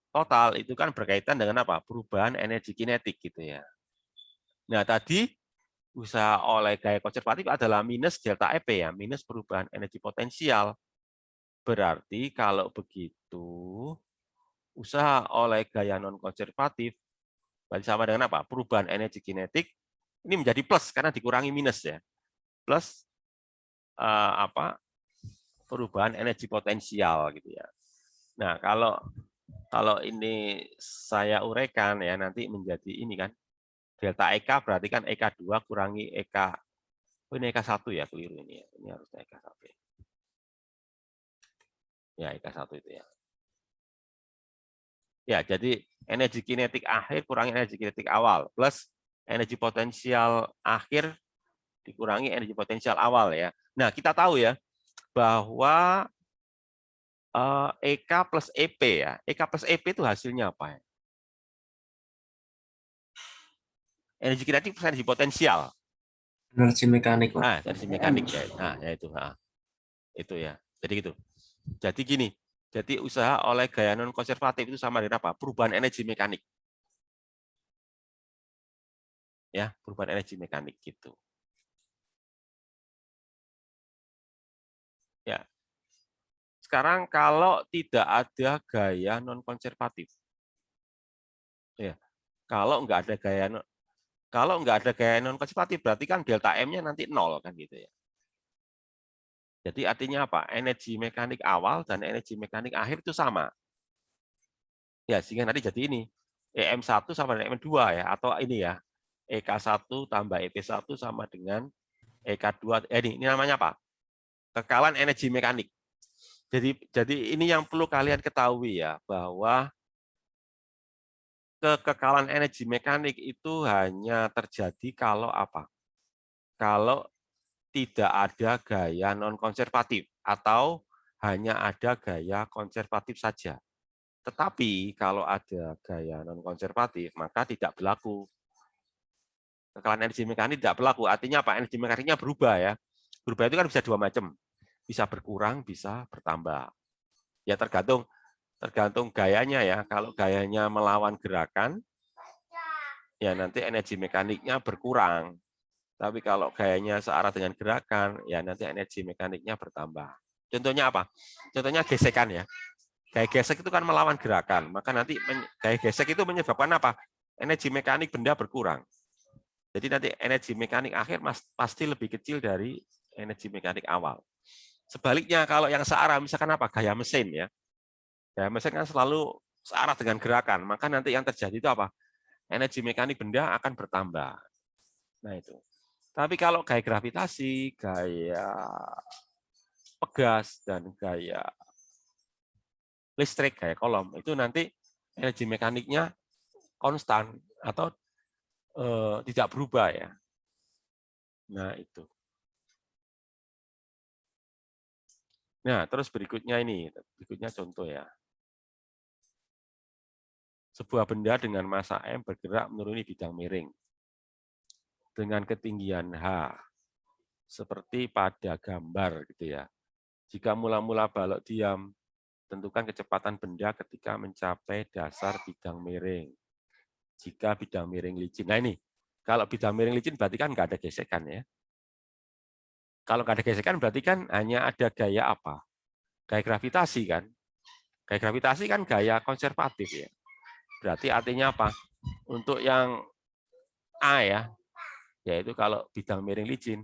S1: total itu kan berkaitan dengan apa? Perubahan energi kinetik gitu ya. Nah, tadi usaha oleh gaya konservatif adalah minus delta EP ya, minus perubahan energi potensial. Berarti kalau begitu, usaha oleh gaya non konservatif berarti sama dengan apa? Perubahan energi kinetik ini menjadi plus karena dikurangi minus ya. Plus apa? Perubahan energi potensial gitu ya. Nah, kalau ini saya uraikan ya nanti menjadi ini kan delta EK berarti kan EK2 kurangi EK. Oh, ini EK1 ya, keliru ini ya. Ini harusnya EK1. Ya, EK1 itu ya. Ya, jadi energi kinetik akhir kurangi energi kinetik awal plus energi potensial akhir dikurangi energi potensial awal ya. Nah, kita tahu ya bahwa EK plus EP ya. EK plus EP itu hasilnya apa ya? Energi kinetik plus energi potensial.
S4: Energi mekanik, Pak.
S1: Energi mekanik ya. Nah, ya itu. Itu ya. Jadi gitu. Jadi gini. Jadi usaha oleh gaya non konservatif itu sama dengan apa? Perubahan energi mekanik. Ya, perubahan energi mekanik gitu. Ya. Sekarang kalau tidak ada gaya non konservatif. Ya. Kalau nggak ada gaya non konservatif berarti kan delta M-nya nanti 0 kan gitu ya. Jadi artinya apa? Energi mekanik awal dan energi mekanik akhir itu sama. Ya, sehingga nanti jadi ini. EM1 sama dengan EM2 ya, atau ini ya. EK1 tambah EP1 sama dengan EK2. Ini namanya apa? Kekalan energi mekanik. Jadi ini yang perlu kalian ketahui ya, bahwa kekekalan energi mekanik itu hanya terjadi kalau apa? Kalau tidak ada gaya non konservatif atau hanya ada gaya konservatif saja. Tetapi kalau ada gaya non konservatif maka tidak berlaku. Kekalahan energi mekanik tidak berlaku. Artinya apa? Energi mekaniknya berubah ya. Berubah itu kan bisa dua macam. Bisa berkurang, bisa bertambah. Ya tergantung gayanya ya. Kalau gayanya melawan gerakan ya nanti energi mekaniknya berkurang. Tapi kalau gayanya searah dengan gerakan, ya nanti energi mekaniknya bertambah. Contohnya apa? Contohnya gesekan ya. Gaya gesek itu kan melawan gerakan, maka nanti gaya gesek itu menyebabkan apa? Energi mekanik benda berkurang. Jadi nanti energi mekanik akhir pasti lebih kecil dari energi mekanik awal. Sebaliknya kalau yang searah, misalkan apa? Gaya mesin ya. Gaya mesin kan selalu searah dengan gerakan, maka nanti yang terjadi itu apa? Energi mekanik benda akan bertambah. Nah itu. Tapi kalau gaya gravitasi, gaya pegas, dan gaya listrik, gaya kolom, itu nanti energi mekaniknya konstan atau tidak berubah ya. Nah itu. Nah terus berikutnya contoh ya. Sebuah benda dengan massa M bergerak menuruni bidang miring dengan ketinggian H, seperti pada gambar gitu ya. Jika mula-mula balok diam, tentukan kecepatan benda ketika mencapai dasar bidang miring. Jika bidang miring licin. Nah ini, kalau bidang miring licin berarti kan nggak ada gesekan ya. Kalau nggak ada gesekan berarti kan hanya ada gaya apa? Gaya gravitasi kan. Gaya gravitasi kan gaya konservatif ya. Berarti artinya apa? Untuk yang A ya, yaitu kalau bidang miring licin,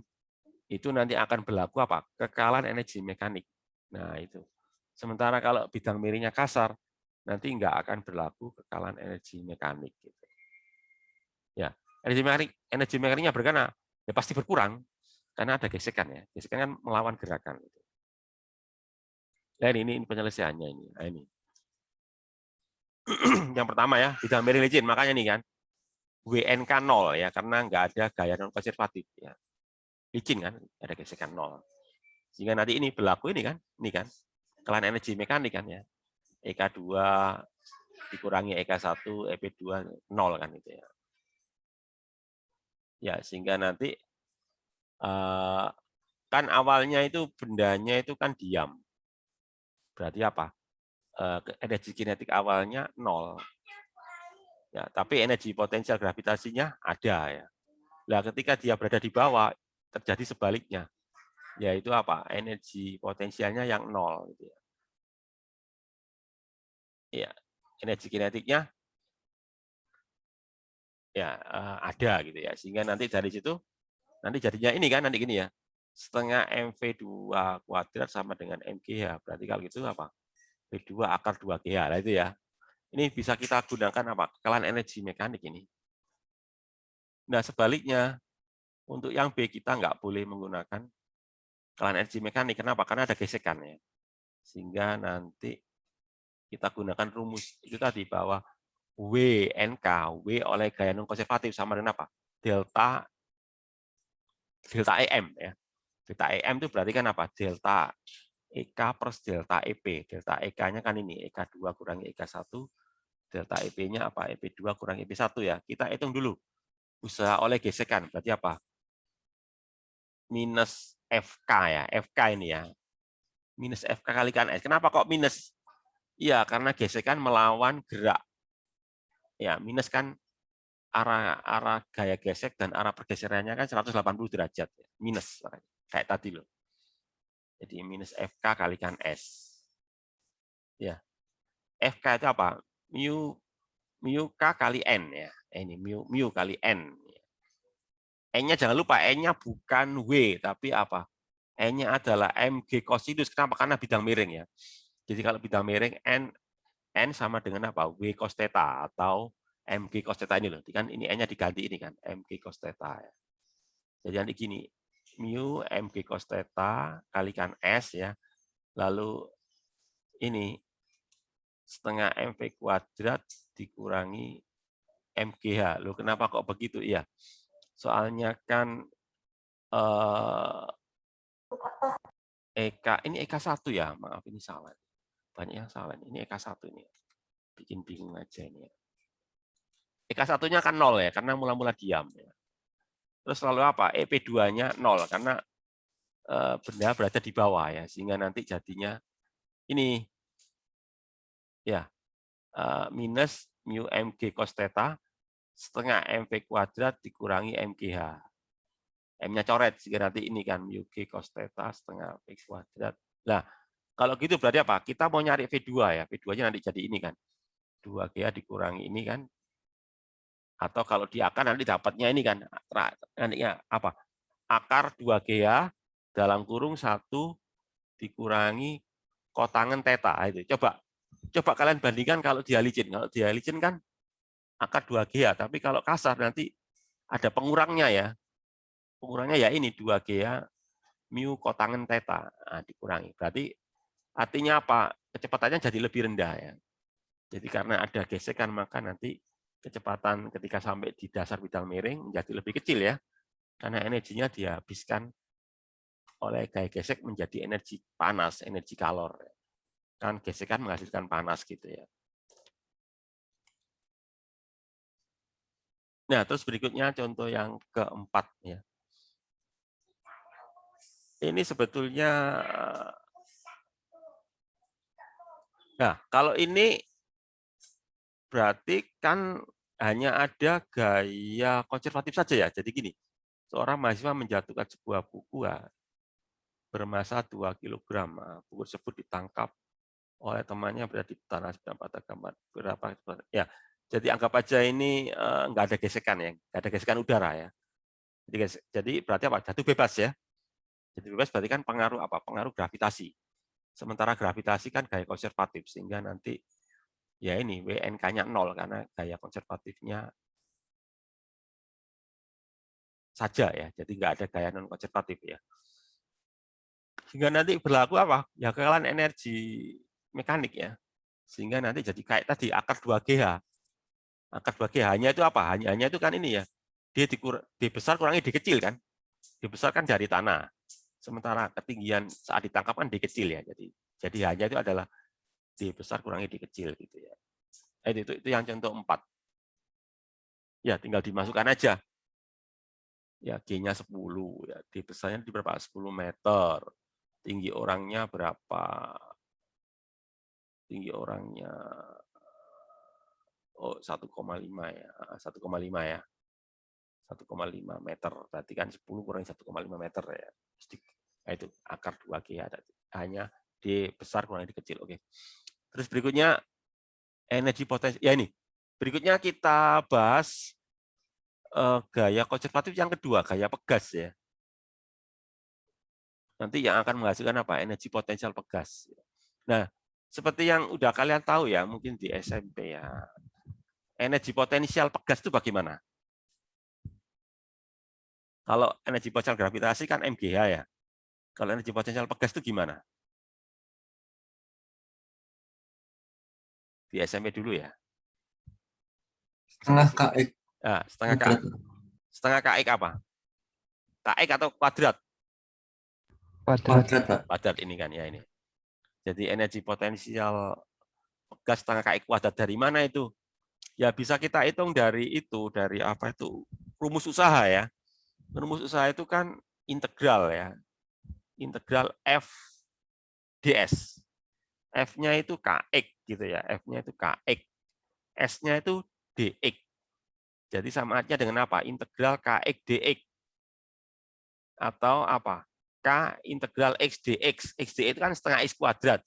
S1: itu nanti akan berlaku apa? Kekalahan energi mekanik. Nah itu. Sementara kalau bidang miringnya kasar, nanti nggak akan berlaku kekalahan energi mekanik. Gitu. Ya, energi mekaniknya berkena, ya pasti berkurang karena ada gesekan ya. Gesekan kan melawan gerakan. Nah ini penyelesaiannya ini. Nah, ini. Yang pertama ya, bidang miring licin, makanya nih kan. WNK 0 ya karena nggak ada gaya non konservatif ya. Licin kan, ada gesekan 0. Sehingga nanti ini berlaku ini kan kekalahan energi mekanik kan ya. EK2 dikurangi EK1, EP2 0 kan itu ya. Ya, sehingga nanti kan awalnya itu bendanya itu kan diam. Berarti apa? Energi kinetik awalnya 0. Ya, tapi energi potensial gravitasinya ada ya. Nah, ketika dia berada di bawah terjadi sebaliknya. Yaitu apa? Energi potensialnya yang 0 gitu ya. Ya, energi kinetiknya ya ada gitu ya. Sehingga nanti dari situ nanti jadinya ini kan nanti gini ya. Setengah MV2 kuadrat sama dengan MGH. Berarti kalau gitu apa? V2 akar 2GH. Nah itu ya. Ini bisa kita gunakan apa? Kekalahan energi mekanik ini. Nah, sebaliknya untuk yang B kita nggak boleh menggunakan kekalahan energi mekanik. Kenapa? Karena ada gesekan ya. Sehingga nanti kita gunakan rumus itu tadi bahwa WNK, W oleh gaya non konservatif sama dengan apa? Delta EM ya. Delta EM itu berarti kan apa? Delta EK plus delta EP. Delta EK-nya kan ini, EK2 kurangi EK1. Delta EP-nya apa? EP2 kurangi EP1 ya. Kita hitung dulu. Usaha oleh gesekan, berarti apa? Minus FK ya. FK ini ya. Minus FK kalikan S. Kenapa kok minus? Iya, karena gesekan melawan gerak. Ya, minus kan arah gaya gesek dan arah pergeserannya kan 180 derajat. Minus. Kayak tadi loh. Jadi minus FK kalikan S. Ya. FK itu apa? Mu K kali N ya. Ini mu kali N. N-nya jangan lupa, N-nya bukan W, tapi apa? N-nya adalah mg cosinus. Kenapa? Karena bidang miring ya. Jadi kalau bidang miring, N sama dengan apa? W cos theta atau mg cos theta ini loh. Kan ini N-nya diganti ini kan, mg cos theta. Ya. Jadi nanti gini, mu mg cos theta kalikan S ya. Lalu ini setengah mv kuadrat dikurangi mgh. Loh, kenapa kok begitu? Iya. Soalnya kan EK, ini EK1 ya, maaf ini salah. Banyak yang salah. Ini EK1 ini. Bikin bingung aja ini. EK1-nya kan 0 ya, karena mula-mula diam. Ya. Terus lalu apa? EP2-nya 0, karena benda berada di bawah ya, sehingga nanti jadinya ini ya minus mu mg cos theta setengah mv kuadrat dikurangi mgh. M-nya coret, sehingga nanti ini kan mu g cos theta setengah v kuadrat. Nah, kalau gitu berarti apa? Kita mau nyari V2 ya. V2-nya nanti jadi ini kan. 2GH dikurangi ini kan. Atau kalau di akar nanti dapatnya ini kan. Nantinya apa? Akar 2GH dalam kurung 1 dikurangi kotangen theta. Itu. Coba kalian bandingkan kalau dialicin. Kalau dialicin kan akar 2GH. Tapi kalau kasar nanti ada pengurangnya ya. Pengurangnya ya ini 2GH mu kotangen theta. Nah, dikurangi. Berarti artinya apa? Kecepatannya jadi lebih rendah ya. Jadi karena ada gesekan maka nanti kecepatan ketika sampai di dasar bidang miring menjadi lebih kecil ya. Karena energinya dihabiskan oleh gaya gesek menjadi energi panas, energi kalor. Kan gesekan menghasilkan panas gitu ya. Nah, terus berikutnya contoh yang keempat ya. Ini sebetulnya nah, kalau ini berarti kan hanya ada gaya konservatif saja ya. Jadi gini, seorang mahasiswa menjatuhkan sebuah buku bermasa 2 kg. Buku tersebut ditangkap oleh temannya berada di tanah pada gambar berapa ya. Jadi anggap aja ini nggak ada gesekan ya, nggak ada gesekan udara ya. Jadi berarti apa? Jatuh bebas ya. Jadi bebas berarti kan pengaruh apa? Pengaruh gravitasi. Sementara gravitasi kan gaya konservatif sehingga nanti ya ini WNK-nya 0 karena gaya konservatifnya saja ya. Jadi nggak ada gaya non konservatif ya. Sehingga nanti berlaku apa? Ya kekalahan energi mekanik ya. Sehingga nanti jadi kayak tadi akar 2GH. Akar 2GH-nya itu apa? Hanya itu kan ini ya. Dia dibesar kurangi di kecil kan. Dibesar kan dari tanah. Sementara ketinggian saat ditangkap kan di kecil ya. Jadi hanya itu adalah D besar kurangi D kecil gitu ya. Itu yang contoh 4. Ya, tinggal dimasukkan aja. Ya, G-nya 10, ya, D besarnya di berapa? 10 meter. Tinggi orangnya berapa? Tinggi orangnya 1,5 ya. 1,5 ya. 1,5 meter. Berarti kan 10 kurangi 1,5 meter ya. Nah, itu akar 2G ada. Hanya D besar kurangi D kecil. Oke. Terus berikutnya energi potensi. Ya ini. Berikutnya kita bahas gaya konservatif yang kedua, gaya pegas ya. Nanti yang akan menghasilkan apa? Energi potensial pegas. Nah, seperti yang udah kalian tahu ya, mungkin di SMP ya. Energi potensial pegas itu bagaimana? Kalau energi potensial gravitasi kan MGH ya. Kalau energi potensial pegas itu gimana? Di SMP dulu ya.
S4: Setengah KX.
S1: Nah, setengah KX apa? KX atau kuadrat?
S4: Kuadrat, Pak.
S1: Kuadrat ini kan ya ini. Jadi energi potensial pegas setengah KX kuadrat dari mana itu? Ya bisa kita hitung dari apa itu? Rumus usaha ya. Rumus usaha itu kan integral ya. Integral F ds. F-nya itu KX gitu ya. F-nya itu KX. S-nya itu dx. Jadi sama artinya dengan apa? Integral KX dx. Atau apa? K integral X dx. X dx itu kan setengah X kuadrat.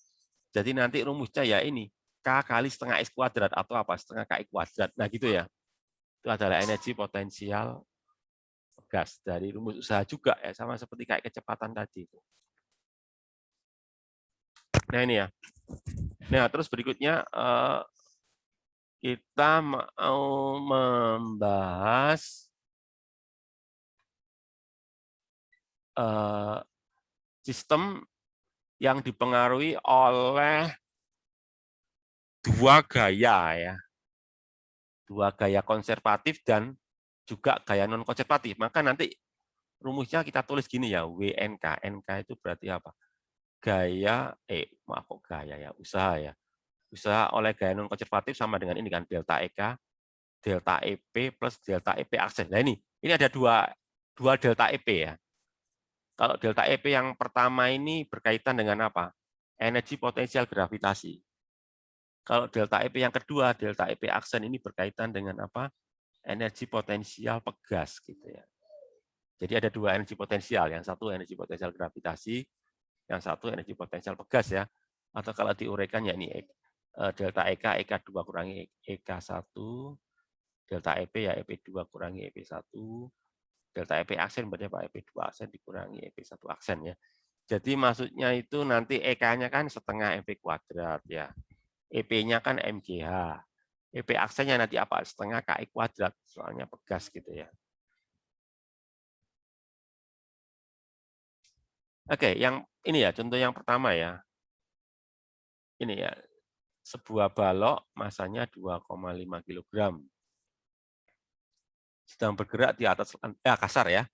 S1: Jadi nanti rumusnya ya ini. K kali setengah X kuadrat. Atau apa? Setengah KX kuadrat. Nah gitu ya. Itu adalah energi potensial gas. Dari rumus usaha juga ya. Sama seperti kayak kecepatan tadi. Nah ini ya. Nah terus berikutnya kita mau membahas sistem yang dipengaruhi oleh dua gaya ya. Dua gaya konservatif dan juga gaya non konservatif. Maka nanti rumusnya kita tulis gini ya, WNK. NK itu berarti apa? Gaya usaha ya. Usaha oleh gaya non konservatif sama dengan ini kan, delta EK, delta EP plus delta EP aksen. Nah ini ada dua delta EP ya. Kalau delta EP yang pertama ini berkaitan dengan apa? Energi potensial gravitasi. Kalau delta EP yang kedua, delta EP aksen ini berkaitan dengan apa? Energi potensial pegas gitu ya. Jadi ada dua energi potensial, yang satu energi potensial gravitasi, yang satu energi potensial pegas ya. Atau kalau diuraikan ya ini delta EK, EK2 kurangi EK1, delta EP ya EP2 kurangi EP1, delta EP aksen berarti apa? EP2 aksen dikurangi EP1 aksen ya. Jadi maksudnya itu nanti EK-nya kan setengah MP kuadrat ya. EP-nya kan MGH. EP aksennya nanti apa? Setengah KI kuadrat, soalnya pegas gitu ya. Oke, yang ini ya, contoh yang pertama ya. Ini ya, sebuah balok masanya 2,5 kg. Sedang bergerak di atas kasar ya.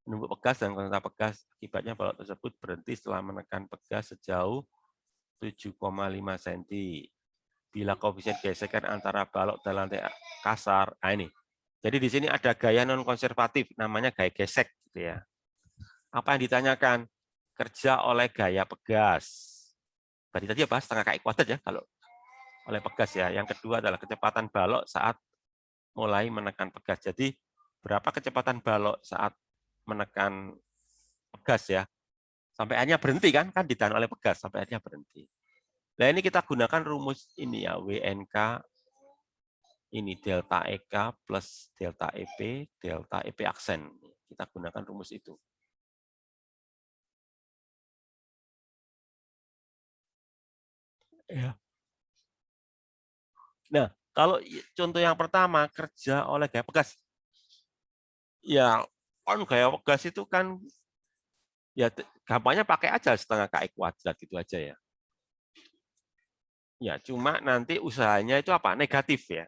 S1: Menumpuk pegas dan kontak pegas, akibatnya balok tersebut berhenti setelah menekan pegas sejauh 7,5 cm. Bila koefisien gesekan antara balok dan lantai kasar, nah ini. Jadi di sini ada gaya non konservatif, namanya gaya gesek, gitu ya. Apa yang ditanyakan? Kerja oleh gaya pegas. Tadi apa? Setengah KI kuadrat ya, kalau oleh pegas ya. Yang kedua adalah kecepatan balok saat mulai menekan pegas. Jadi berapa kecepatan balok saat menekan pegas ya? Sampai akhirnya berhenti kan ditahan oleh pegas sampai akhirnya berhenti. Nah ini kita gunakan rumus ini ya, WNK ini delta EK plus delta EP aksen. Kita gunakan rumus itu. Ya. Nah, kalau contoh yang pertama kerja oleh gaya pegas. Ya, kan gaya pegas itu kan ya gampangnya pakai aja setengah KI kuadrat gitu aja ya. Ya, cuma nanti usahanya itu apa? Negatif ya.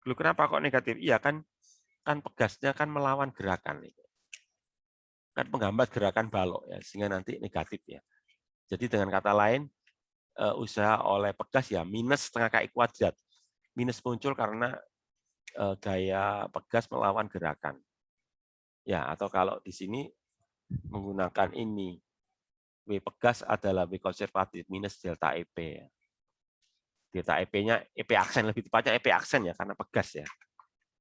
S1: Loh, kenapa kok negatif? Iya kan pegasnya kan melawan gerakan. Kan menghambat gerakan balok ya, sehingga nanti negatif ya. Jadi dengan kata lain, usaha oleh Pegas ya minus setengah KI kuadrat. Minus muncul karena gaya Pegas melawan gerakan. Ya, atau kalau di sini menggunakan ini, W Pegas adalah W konservatif minus delta EP. Ya. Delta EP-nya, EP aksen lebih tepatnya EP aksen ya, karena Pegas ya.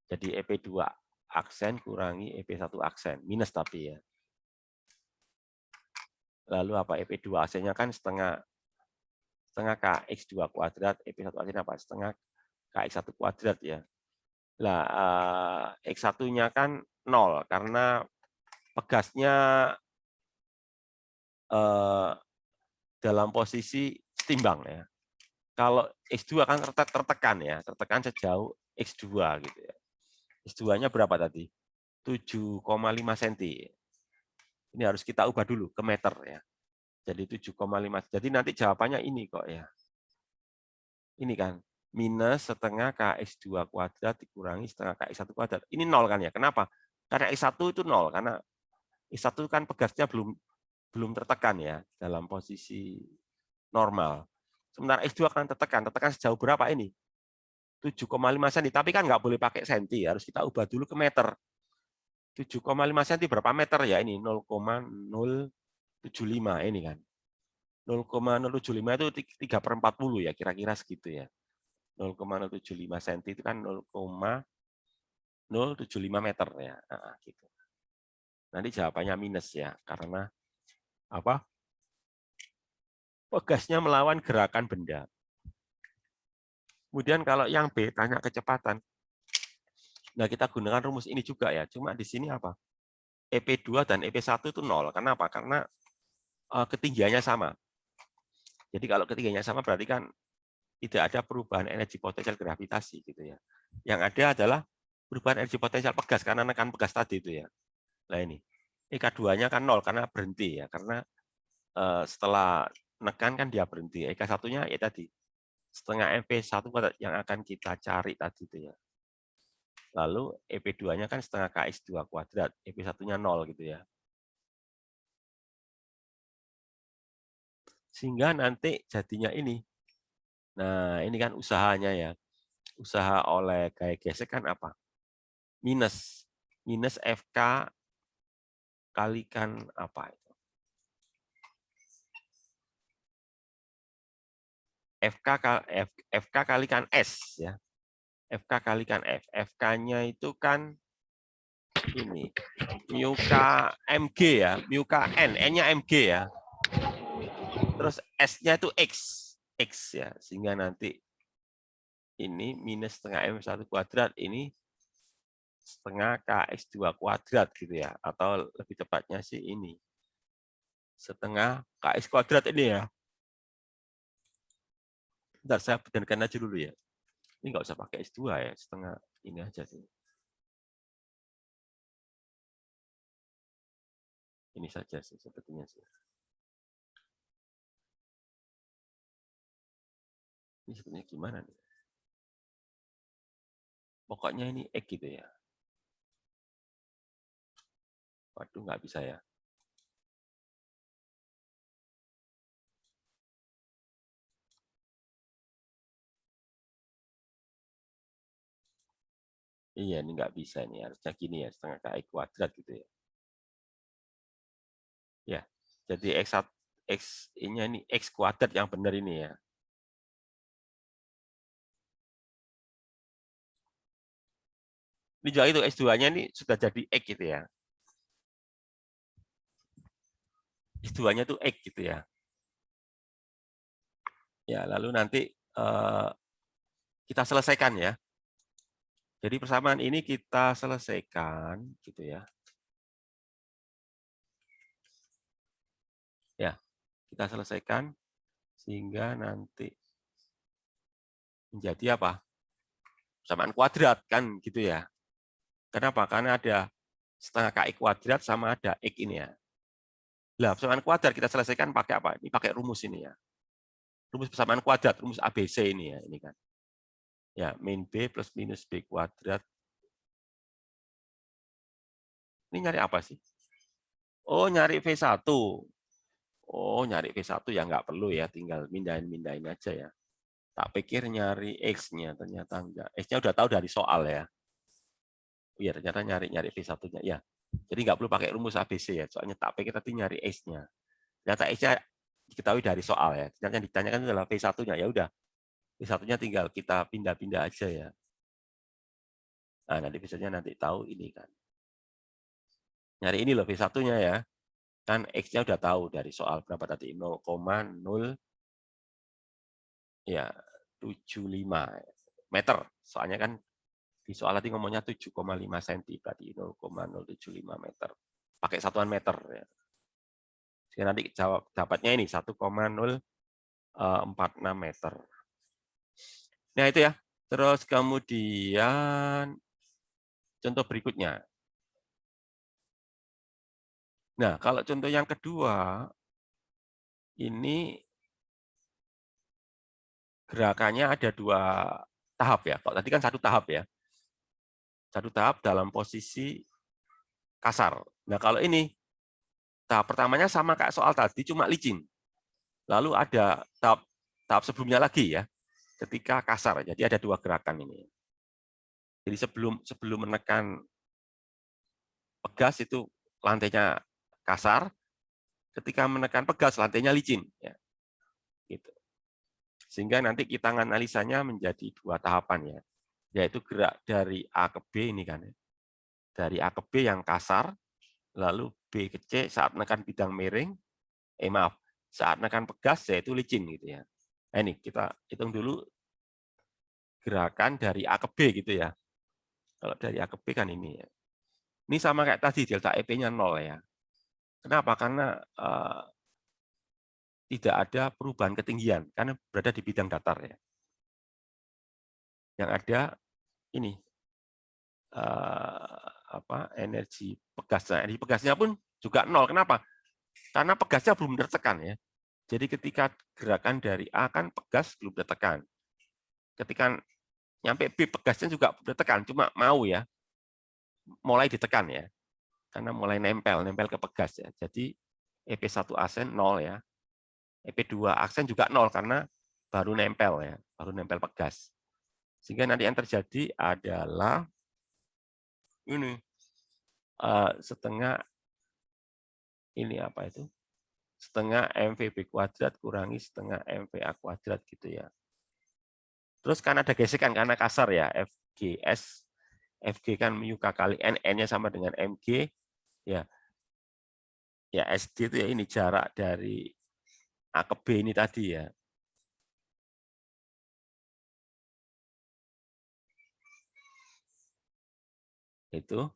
S1: Jadi EP2 aksen kurangi EP1 aksen, minus tapi ya. Lalu apa EP2 aksennya kan setengah KX2 kuadrat, EP1 aksen apa? Setengah KX1 kuadrat ya. Nah, X1-nya kan 0 karena Pegasnya dalam posisi setimbang ya. Kalau X2 kan tertekan ya, tertekan sejauh X2 gitu ya. X2-nya berapa tadi? 7,5 cm. Ini harus kita ubah dulu ke meter ya. Jadi 7,5. Jadi nanti jawabannya ini kok ya. Ini kan minus setengah KX2 kuadrat dikurangi setengah KX1 kuadrat. Ini 0 kan ya. Kenapa? Karena X1 itu 0 karena X1 kan Pegasnya belum tertekan ya dalam posisi normal. Sementara X2 kan tertekan sejauh berapa ini? 7,5 cm, tapi kan nggak boleh pakai senti, harus kita ubah dulu ke meter. 7,5 cm berapa meter ya ini? 0,075 ini kan. 0,075 itu 3/40 ya, kira-kira segitu ya. 0,075 cm itu kan 0,075 meter ya. Nah, gitu. Nanti jawabannya minus ya, karena apa? Pegasnya melawan gerakan benda. Kemudian kalau yang B tanya kecepatan. Nah, kita gunakan rumus ini juga ya. Cuma di sini apa? EP2 dan EP1 itu 0. Kenapa? Karena ketinggiannya sama. Jadi kalau ketinggiannya sama berarti kan tidak ada perubahan energi potensial gravitasi gitu ya. Yang ada adalah perubahan energi potensial Pegas karena nekan Pegas tadi itu ya. Nah ini. EK2-nya kan 0 karena berhenti ya. Karena setelah nekan kan dia berhenti. EK1-nya ya tadi setengah EP1 yang akan kita cari tadi itu ya. Lalu EP2-nya kan setengah KX2 kuadrat, EP1-nya 0 gitu ya. Sehingga nanti jadinya ini. Nah, ini kan usahanya ya. Usaha oleh gaya gesek kan apa? Minus FK kalikan apa itu? FK kalikan S ya. FK kalikan F. FK-nya itu kan ini mu K MG ya, mu K N, N-nya MG ya. Terus S-nya itu X ya, sehingga nanti ini minus setengah M1 kuadrat, ini setengah KX2 kuadrat gitu ya, atau lebih tepatnya sih ini setengah KX kuadrat ini ya. Bentar, saya benarkan aja dulu ya. Ini nggak usah pakai S2 ya, setengah ini aja sih. Ini saja sih sepertinya sih. Ini sebenarnya gimana nih? Pokoknya ini X gitu ya. Waduh, nggak bisa ya. Iya, ini nggak bisa ini. Harusnya gini ya, setengah KX kuadrat gitu ya. Ya, jadi X-nya ini X kuadrat yang benar ini ya. Ini juga itu, S2-nya ini sudah jadi X gitu ya. S2-nya itu X gitu ya. Ya, lalu nanti kita selesaikan ya. Jadi persamaan ini kita selesaikan gitu ya. Ya, kita selesaikan sehingga nanti menjadi apa? Persamaan kuadrat kan gitu ya. Kenapa? Karena ada setengah KX kuadrat sama ada X ini ya. Nah, persamaan kuadrat kita selesaikan pakai apa? Ini pakai rumus ini ya. Rumus persamaan kuadrat, rumus ABC ini ya, ini kan. Ya, min B plus minus B kuadrat. Ini nyari apa sih? Oh, nyari V1. Oh, nyari V1 ya nggak perlu ya, tinggal mindahin aja ya. Tak pikir nyari X-nya, ternyata enggak. X-nya udah tahu dari soal ya. Iya, ternyata nyari V1-nya. Ya, jadi nggak perlu pakai rumus ABC ya, soalnya tak pikir tadi nyari X-nya. Ternyata X-nya diketahui dari soal ya. Ternyata yang ditanyakan adalah V1-nya. Ya udah, V1-nya tinggal kita pindah-pindah aja ya. Nah, nanti V1-nya nanti tahu ini kan. Nyari ini loh V1-nya ya. Kan X-nya udah tahu dari soal berapa tadi, 0,0 ya 75 meter. Soalnya kan di soal tadi ngomongnya 7,5 cm, berarti 0,075 meter. Pakai satuan meter ya. Sehingga nanti dapatnya ini 1,046 meter. Nah itu ya. Terus kemudian contoh berikutnya. Nah kalau contoh yang kedua, ini gerakannya ada 2 tahap ya. Kalau tadi kan 1 tahap ya. 1 tahap dalam posisi kasar. Nah kalau ini, tahap pertamanya sama kayak soal tadi, cuma licin. Lalu ada tahap sebelumnya lagi ya, ketika kasar. Jadi ada 2 gerakan ini. Jadi sebelum menekan pegas itu lantainya kasar, ketika menekan pegas lantainya licin. Ya. Gitu. Sehingga nanti kita analisanya menjadi 2 tahapan ya, yaitu gerak dari A ke B ini kan. Dari A ke B yang kasar, lalu B ke C saat menekan bidang miring, saat menekan pegas yaitu licin gitu ya. Nah, ini kita hitung dulu gerakan dari A ke B gitu ya. Kalau dari A ke B kan ini ya. Ini sama kayak tadi, delta EP-nya 0 ya. Kenapa? Karena tidak ada perubahan ketinggian, karena berada di bidang datar ya. Yang ada ini, energi pegasnya. Energi pegasnya pun juga 0. Kenapa? Karena pegasnya belum tertekan ya. Jadi ketika gerakan dari A kan pegas belum tertekan. Ketika nyampe B pegasnya juga tertekan, cuma mau ya, mulai ditekan ya, karena mulai nempel ke pegas ya. Jadi EP1 aksen 0 ya, EP2 aksen juga 0 karena baru nempel ya, baru nempel pegas. Sehingga nanti yang terjadi adalah ini setengah ini apa itu? Setengah MVB kuadrat kurangi setengah MVA kuadrat gitu ya. Terus kan ada gesekan karena kasar ya, FGS, FG kan mu K kali N, N-nya sama dengan MG, ya. Ya SD itu ya ini jarak dari A ke B ini tadi ya. Itu,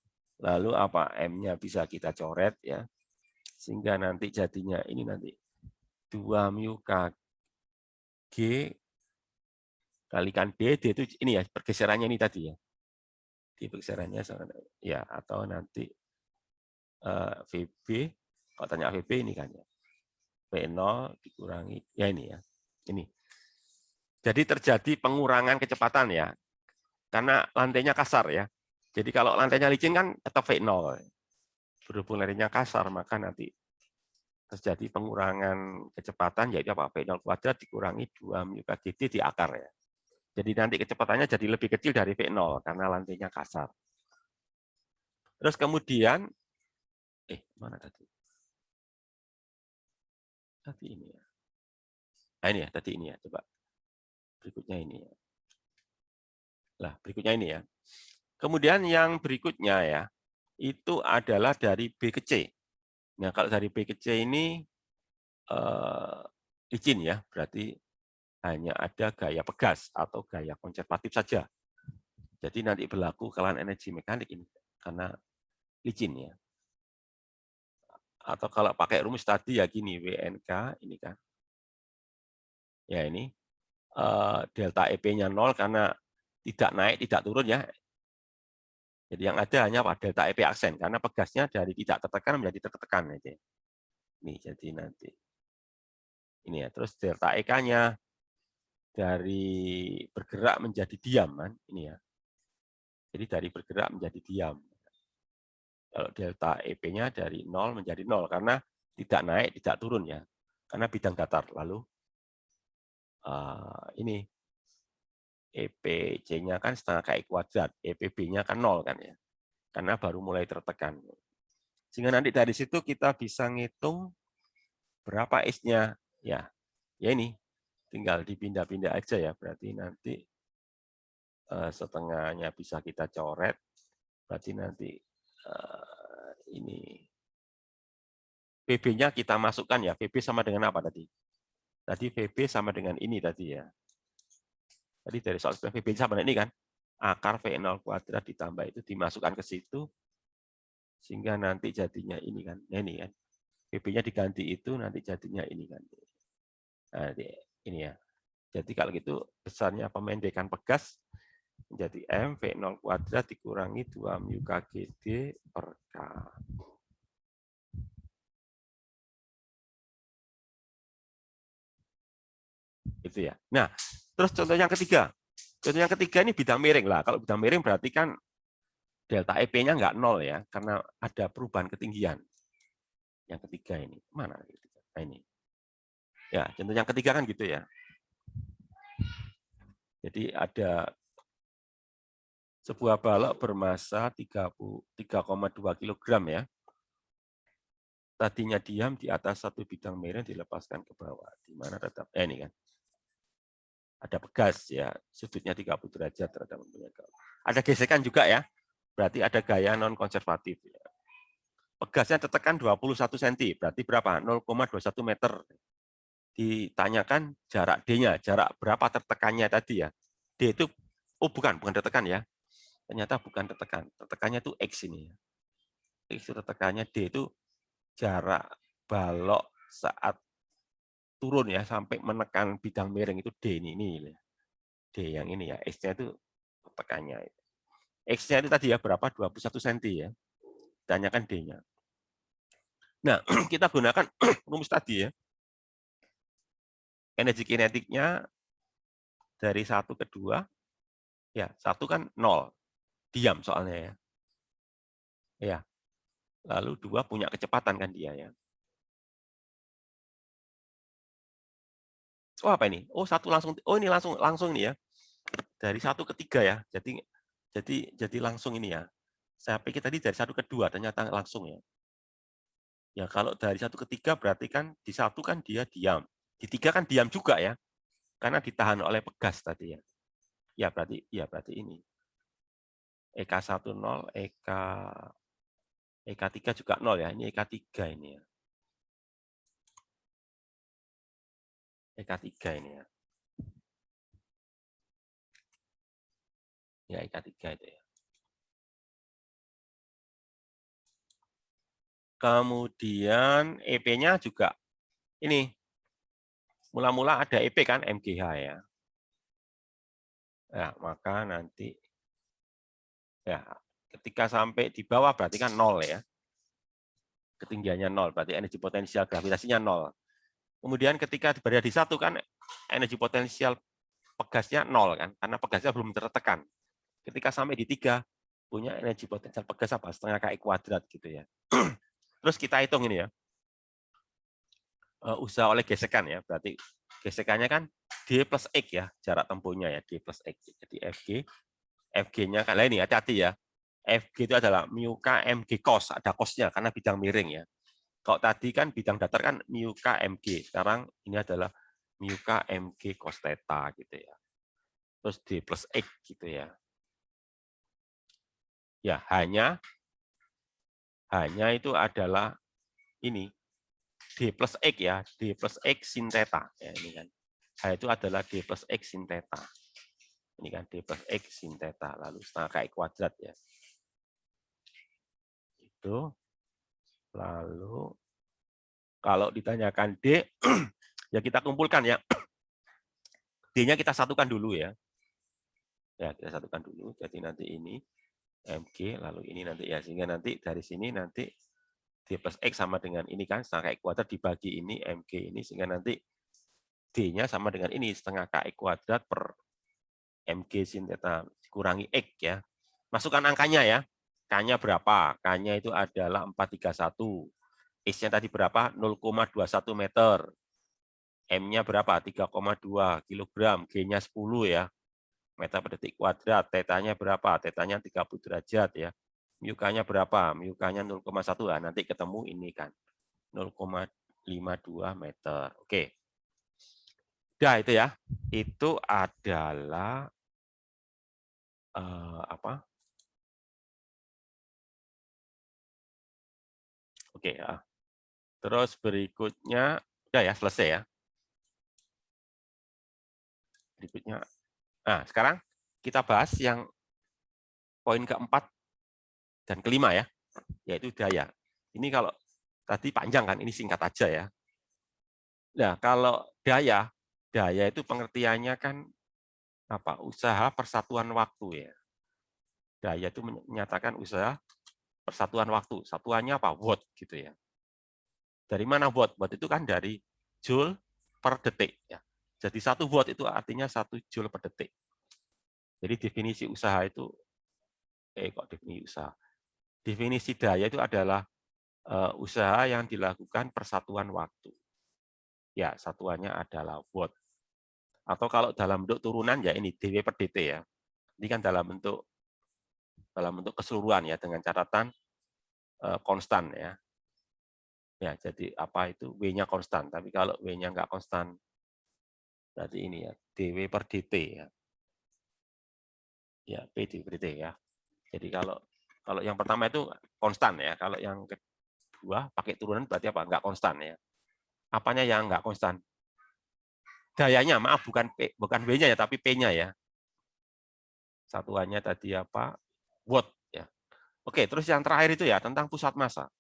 S1: lalu apa M-nya bisa kita coret ya. Sehingga nanti jadinya ini nanti 2 mu KG kalikan D, D itu ini ya, pergeserannya ini tadi ya. Di pergeserannya ya, atau nanti VB, kalau tanya VB ini kan ya. V0 dikurangi, ya ini ya. Ini. Jadi terjadi pengurangan kecepatan ya. Karena lantainya kasar ya. Jadi kalau lantainya licin kan tetap V0. Berhubung lantainya kasar, maka nanti terjadi pengurangan kecepatan, yaitu apa? V0 kuadrat dikurangi 2 mu KGD di akar ya. Jadi nanti kecepatannya jadi lebih kecil dari V0 karena lantainya kasar. Terus kemudian, mana tadi? Tadi ini ya. Nah ini ya, tadi ini ya, coba. Berikutnya ini ya. Nah, berikutnya ini ya. Kemudian yang berikutnya ya, itu adalah dari B ke C. Nah, kalau dari B ke C ini licin ya, berarti hanya ada gaya pegas atau gaya konservatif saja. Jadi nanti berlaku kelahan energi mekanik ini karena licin ya. Atau kalau pakai rumus tadi ya gini, WNK ini kan. Ya ini delta EP-nya 0 karena tidak naik, tidak turun ya. Jadi yang ada hanya apa? Delta EP aksen karena pegasnya dari tidak tertekan menjadi tertekan aja. Ini jadi nanti ini ya. Terus delta EK-nya dari bergerak menjadi diam kan ini ya. Jadi dari bergerak menjadi diam. Kalau delta EP-nya dari 0 menjadi 0 karena tidak naik, tidak turun ya. karena bidang datar. Lalu ini EPC-nya kan setengah KI kuadrat, EPB-nya kan 0 kan ya, karena baru mulai tertekan. Sehingga nanti dari situ kita bisa ngitung berapa X-nya. Ya ini tinggal dipindah-pindah aja ya, berarti nanti setengahnya bisa kita coret, berarti nanti ini PB-nya kita masukkan ya, PB sama dengan apa tadi? Tadi PB sama dengan ini tadi ya. Tadi dari soal PB sama dengan ini kan, akar V0 kuadrat ditambah itu dimasukkan ke situ, sehingga nanti jadinya ini kan, ini kan. PB-nya diganti itu, nanti jadinya ini kan. Nah, ini ya. Jadi kalau gitu besarnya pemendekan pegas menjadi M V0 kuadrat dikurangi 2 mu KGD per K. Itu ya. Nah, terus contoh yang ketiga. Contoh yang ketiga ini bidang miring lah. Kalau bidang miring berarti kan delta EP-nya nggak 0 ya, karena ada perubahan ketinggian. Yang ketiga ini mana? Nah, ini. Ya, contoh yang ketiga kan gitu ya. Jadi ada sebuah balok bermasa 3,2 kg ya. Tadinya diam di atas satu bidang miring dilepaskan ke bawah. Di mana tetap ini kan. Ada pegas ya, sudutnya 30 derajat terhadap mempunyai. Ada gesekan juga ya. Berarti ada gaya non konservatif ya. Pegasnya tertekan 21 cm, berarti berapa? 0,21 meter. Ditanyakan jarak D-nya, jarak berapa tertekannya tadi ya. D itu, oh bukan tertekan ya. Ternyata bukan tertekan. Tertekannya itu X ini. X itu tertekannya, D itu jarak balok saat turun ya, sampai menekan bidang miring itu D ini. D yang ini ya, X-nya itu tertekannya. X-nya itu tadi ya, berapa? 21 cm ya. Tanyakan D-nya. Nah, kita gunakan rumus tadi ya. Energi kinetiknya dari 1 ke 2, ya 1 kan 0, diam soalnya ya. Ya, lalu 2 punya kecepatan kan dia ya. Oh apa ini? Oh 1 langsung, oh ini langsung nih ya. Dari 1 ke 3 ya. Jadi langsung ini ya. Saya pikir tadi dari 1 ke 2, ternyata langsung ya. Ya kalau dari 1 ke 3 berarti kan di 1 kan dia diam. Di 3 kan diam juga ya. Karena ditahan oleh pegas tadi ya. Ya berarti ini. EK1 0, EK3 juga 0 ya. Ini EK3 ini ya. EK3 ini ya. Ya EK3 itu ya. Kemudian EP-nya juga ini. Mula-mula ada EP kan MGH ya. Ya, maka nanti ya ketika sampai di bawah berarti kan 0 ya. Ketinggiannya 0, berarti energi potensial gravitasinya 0. Kemudian ketika berada di 1 kan energi potensial pegasnya 0 kan, karena pegasnya belum tertekan. Ketika sampai di 3 punya energi potensial pegas apa? Setengah KI kuadrat gitu ya. Terus kita hitung ini ya. Usaha oleh gesekan ya, berarti gesekannya kan D plus X ya, jarak tempuhnya ya, D plus X. Jadi FG-nya kan, ini hati-hati ya. FG itu adalah mu K MG cos, ada cosnya karena bidang miring ya. Kalau tadi kan bidang datar kan mu K MG, sekarang ini adalah mu K MG cos theta gitu ya. Terus D plus X gitu ya. Ya, hanya itu adalah ini D plus X ya, D plus X sin theta. Ya, ini kan. H itu adalah D plus X sin theta. Ini kan D plus X sin theta, lalu setengah KI kuadrat ya. Itu. Lalu kalau ditanyakan D, ya kita kumpulkan ya. D-nya kita satukan dulu ya. Ya, kita satukan dulu. Jadi nanti ini MG, lalu ini nanti ya. Sehingga nanti dari sini nanti D plus X sama dengan ini kan, setengah KI kuadrat dibagi ini, MG ini, sehingga nanti D-nya sama dengan ini, setengah KI kuadrat per MG sin theta dikurangi X ya. Masukkan angkanya ya. K-nya berapa? K-nya itu adalah 431. X-nya tadi berapa? 0,21 meter. M-nya berapa? 3,2 kilogram, G-nya 10 ya. Meter per detik kuadrat, tetanya berapa? Tetanya 30 derajat ya. Mu-nya berapa? Mu-nya 0,1. Nah, nanti ketemu ini kan. 0,52 meter. Oke. Udah itu ya. Itu adalah apa? Oke ya. Terus berikutnya udah ya, selesai ya. Berikutnya. Nah, sekarang kita bahas yang poin keempat dan kelima ya, yaitu daya. Ini kalau tadi panjang kan, ini singkat aja ya. Nah, kalau daya itu pengertiannya kan apa? Usaha persatuan waktu ya. Daya itu menyatakan usaha persatuan waktu. Satuannya apa? Watt gitu ya. Dari mana watt? Watt itu kan dari joule per detik ya. Jadi 1 watt itu artinya 1 joule per detik. Jadi definisi usaha itu definisi usaha. Definisi daya itu adalah usaha yang dilakukan persatuan waktu. Ya, satuannya adalah watt. Atau kalau dalam bentuk turunan ya ini dW per dt ya. Ini kan dalam bentuk keseluruhan ya, dengan catatan konstan ya. Ya, jadi apa itu W-nya konstan. Tapi kalau W-nya nggak konstan, berarti ini ya dW per dt ya. Ya, P dW per dt ya. Jadi kalau yang pertama itu konstan ya. Kalau yang kedua pakai turunan berarti apa? Nggak konstan ya. Apanya yang nggak konstan? Dayanya, maaf bukan W-nya ya, tapi P-nya ya. Satuannya tadi apa? Watt ya. Oke, terus yang terakhir itu ya tentang pusat massa.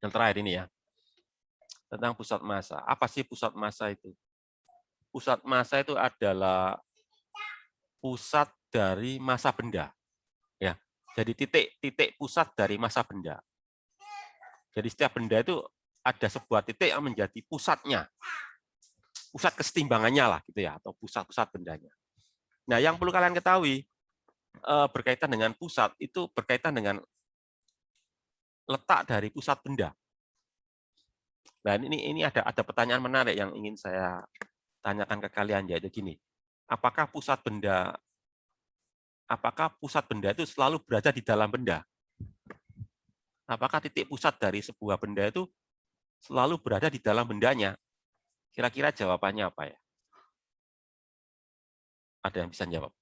S1: Yang terakhir ini ya. Tentang pusat massa. Apa sih pusat massa itu? Pusat massa itu adalah pusat dari massa benda. Ya. Jadi titik pusat dari massa benda. Jadi setiap benda itu ada sebuah titik yang menjadi pusatnya. Pusat kesetimbangannya lah gitu ya, atau pusat-pusat bendanya. Nah, yang perlu kalian ketahui berkaitan dengan pusat itu berkaitan dengan letak dari pusat benda. Nah, ini ada pertanyaan menarik yang ingin saya tanyakan ke kalian, yaitu gini. Apakah pusat benda itu selalu berada di dalam benda? Apakah titik pusat dari sebuah benda itu selalu berada di dalam bendanya? Kira-kira jawabannya apa ya? Ada yang bisa jawab?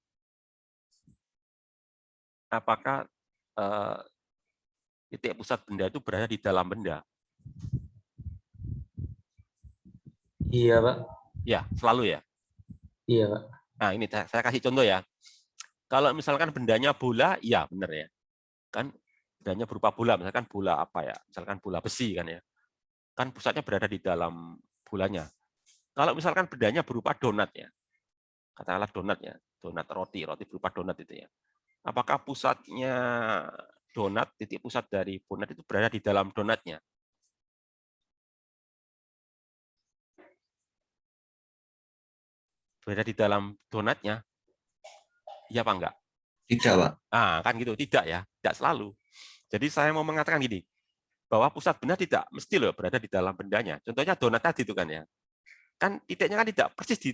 S1: Apakah titik pusat benda itu berada di dalam benda?
S4: Iya, Pak.
S1: Ya, selalu ya.
S4: Iya, Pak.
S1: Nah, ini saya kasih contoh ya. Kalau misalkan bendanya bola, iya benar ya. Kan bendanya berupa bola, misalkan bola apa ya? Misalkan bola besi kan ya. Kan pusatnya berada di dalam bolanya. Kalau misalkan bendanya berupa donat ya. Katakanlah donat ya, donat roti berupa donat itu ya. Apakah pusatnya donat, titik pusat dari donat itu berada di dalam donatnya? Berada di dalam donatnya? Iya apa enggak?
S4: Tidak, Pak.
S1: Ah, kan gitu, tidak ya, tidak selalu. Jadi saya mau mengatakan gini, bahwa pusat benda tidak mesti loh berada di dalam bendanya. Contohnya donat tadi itu kan ya. Kan titiknya kan tidak persis di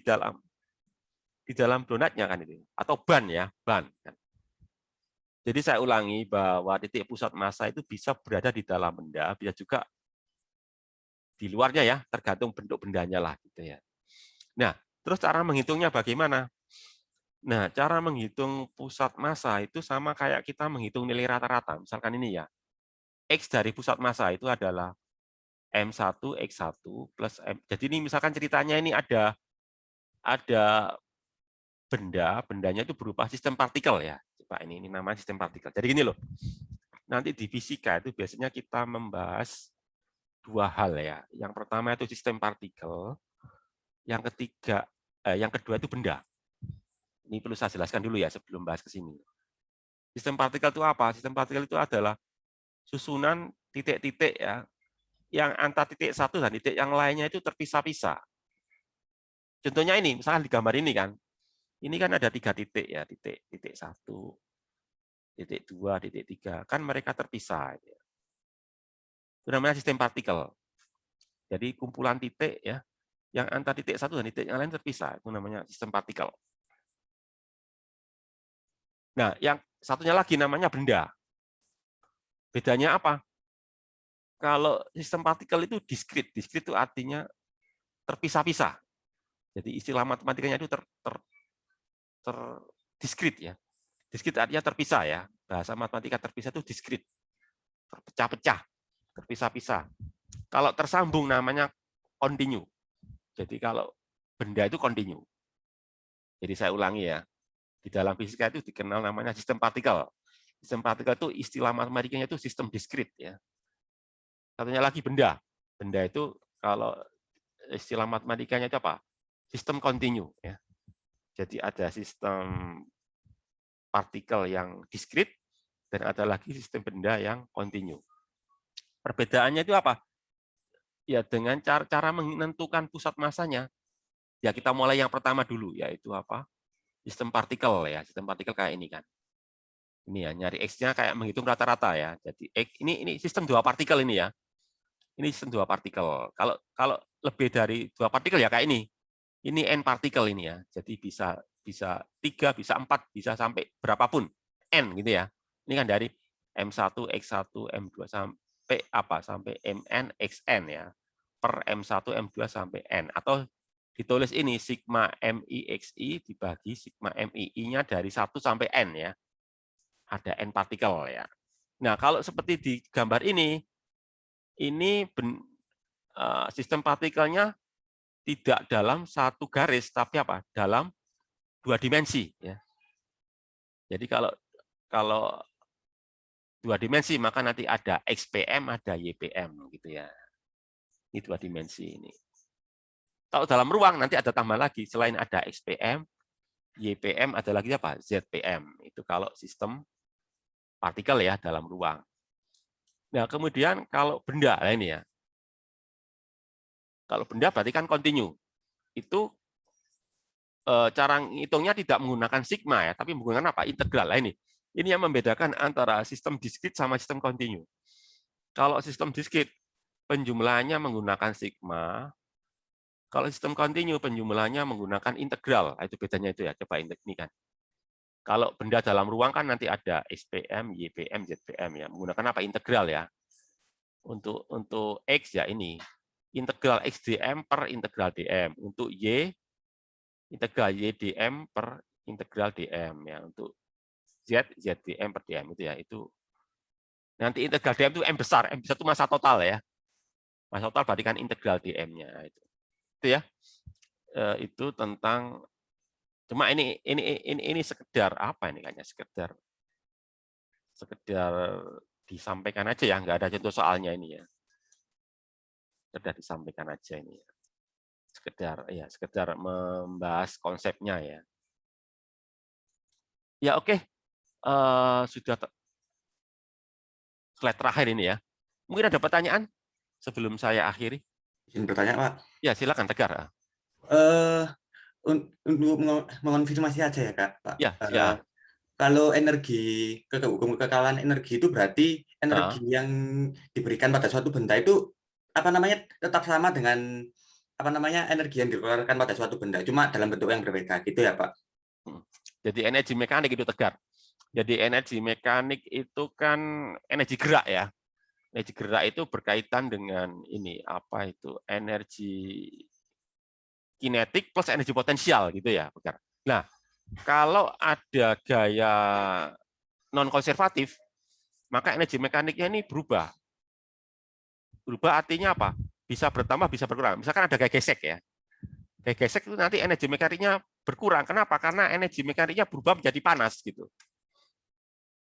S1: dalam donatnya kan itu. Atau ban ya, ban kan. Jadi saya ulangi bahwa titik pusat massa itu bisa berada di dalam benda, bisa juga di luarnya ya, tergantung bentuk bendanya lah gitu ya. Nah, terus cara menghitungnya bagaimana? Nah, cara menghitung pusat massa itu sama kayak kita menghitung nilai rata-rata. Misalkan ini ya, X dari pusat massa itu adalah M1 X1 plus M. Jadi ini misalkan ceritanya ini ada bendanya itu berupa sistem partikel ya. Coba ini namanya sistem partikel. Jadi gini loh. Nanti di fisika itu biasanya kita membahas dua hal ya. Yang pertama itu sistem partikel, yang kedua itu benda. Ini perlu saya jelaskan dulu ya sebelum bahas ke sini. Sistem partikel itu apa? Sistem partikel itu adalah susunan titik-titik ya, yang antara titik satu dan titik yang lainnya itu terpisah-pisah. Contohnya ini, misalkan di gambar ini kan, ini kan ada 3 titik ya, titik 1, titik 2, titik 3, kan mereka terpisah. Itu namanya sistem partikel. Jadi kumpulan titik ya, yang antar titik satu dan titik yang lain terpisah, itu namanya sistem partikel. Nah, yang satunya lagi namanya benda. Bedanya apa? Kalau sistem partikel itu diskrit itu artinya terpisah-pisah. Jadi istilah matematikanya itu diskrit ya. Diskrit artinya terpisah ya. Bahasa matematika terpisah itu diskrit. Terpecah-pecah, terpisah-pisah. Kalau tersambung namanya kontinu. Jadi kalau benda itu kontinu. Jadi saya ulangi ya. Di dalam fisika itu dikenal namanya sistem partikel. Sistem partikel itu istilah matematikanya itu sistem diskrit ya. Satunya lagi benda. Benda itu kalau istilah matematikanya itu apa? Sistem kontinu ya. Jadi ada sistem partikel yang diskrit dan ada lagi sistem benda yang kontinu. Perbedaannya itu apa? Ya dengan cara menentukan pusat masanya. Ya kita mulai yang pertama dulu, yaitu apa? Sistem partikel ya. Sistem partikel kayak ini kan. Ini ya, nyari X-nya kayak menghitung rata-rata ya. Jadi X, ini sistem dua partikel ini ya. Ini sistem dua partikel. Kalau lebih dari dua partikel ya kayak ini. Ini N partikel ini ya. Jadi bisa 3, bisa 4, bisa sampai berapapun. N gitu ya. Ini kan dari M1, X1, M2 sampai apa? Sampai Mn, Xn ya. Per M1, M2 sampai N. Atau ditulis ini sigma MIXI dibagi sigma MII-nya dari 1 sampai N ya. Ada N partikel ya. Nah, kalau seperti di gambar ini sistem partikelnya tidak dalam satu garis, tapi apa? Dalam 2 dimensi ya. Jadi kalau 2 dimensi maka nanti ada XPM, ada YPM gitu ya. Ini 2 dimensi ini. Kalau dalam ruang nanti ada tambah lagi, selain ada XPM, YPM ada lagi apa? ZPM. Itu kalau sistem partikel ya dalam ruang. Nah, kemudian kalau benda nah ini ya. Kalau benda berarti kan kontinu. Itu cara ngitungnya tidak menggunakan sigma ya, tapi menggunakan apa? Integral. Nah, ini yang membedakan antara sistem diskrit sama sistem kontinu. Kalau sistem diskrit penjumlahannya menggunakan sigma, kalau sistem kontinu penjumlahannya menggunakan integral. Itu bedanya itu ya. Coba ini kan. Kalau benda dalam ruang kan nanti ada SPM, YPM, ZPM ya. Menggunakan apa? Integral ya. Untuk X ya ini integral XDM per integral DM. Untuk Y integral YDM per integral DM ya. Untuk Z ZDM per DM itu ya. Itu nanti integral DM itu M besar itu massa total ya. Massa total berarti kan integral DM-nya itu ya. Itu tentang cuma ini sekedar apa ini kayaknya sekedar disampaikan aja ya, nggak ada contoh soalnya ini ya. Sekedar disampaikan aja ini ya. Sekedar membahas konsepnya ya. Ya oke. Sudah slide terakhir ini ya. Mungkin ada pertanyaan sebelum saya akhiri.
S3: Izin bertanya, Pak.
S1: Ya, silakan Tegar.
S3: Untuk mengonfirmasi aja ya, Kak, Pak.
S1: Ya.
S3: Kalau energi kekekalan energi itu berarti energi yang diberikan pada suatu benda itu tetap sama dengan energi yang dikeluarkan pada suatu benda, cuma dalam bentuk yang berbeda gitu ya, Pak.
S1: Jadi energi mekanik itu Tegar. Jadi energi mekanik itu kan energi gerak ya. Energi gerak itu berkaitan dengan ini apa itu energi kinetik plus energi potensial gitu ya, Tegar. Nah, kalau ada gaya non konservatif, maka energi mekaniknya ini berubah. Berubah artinya apa? Bisa bertambah, bisa berkurang. Misalkan ada gaya gesek ya. Gaya gesek itu nanti energi mekaniknya berkurang. Kenapa? Karena energi mekaniknya berubah menjadi panas gitu.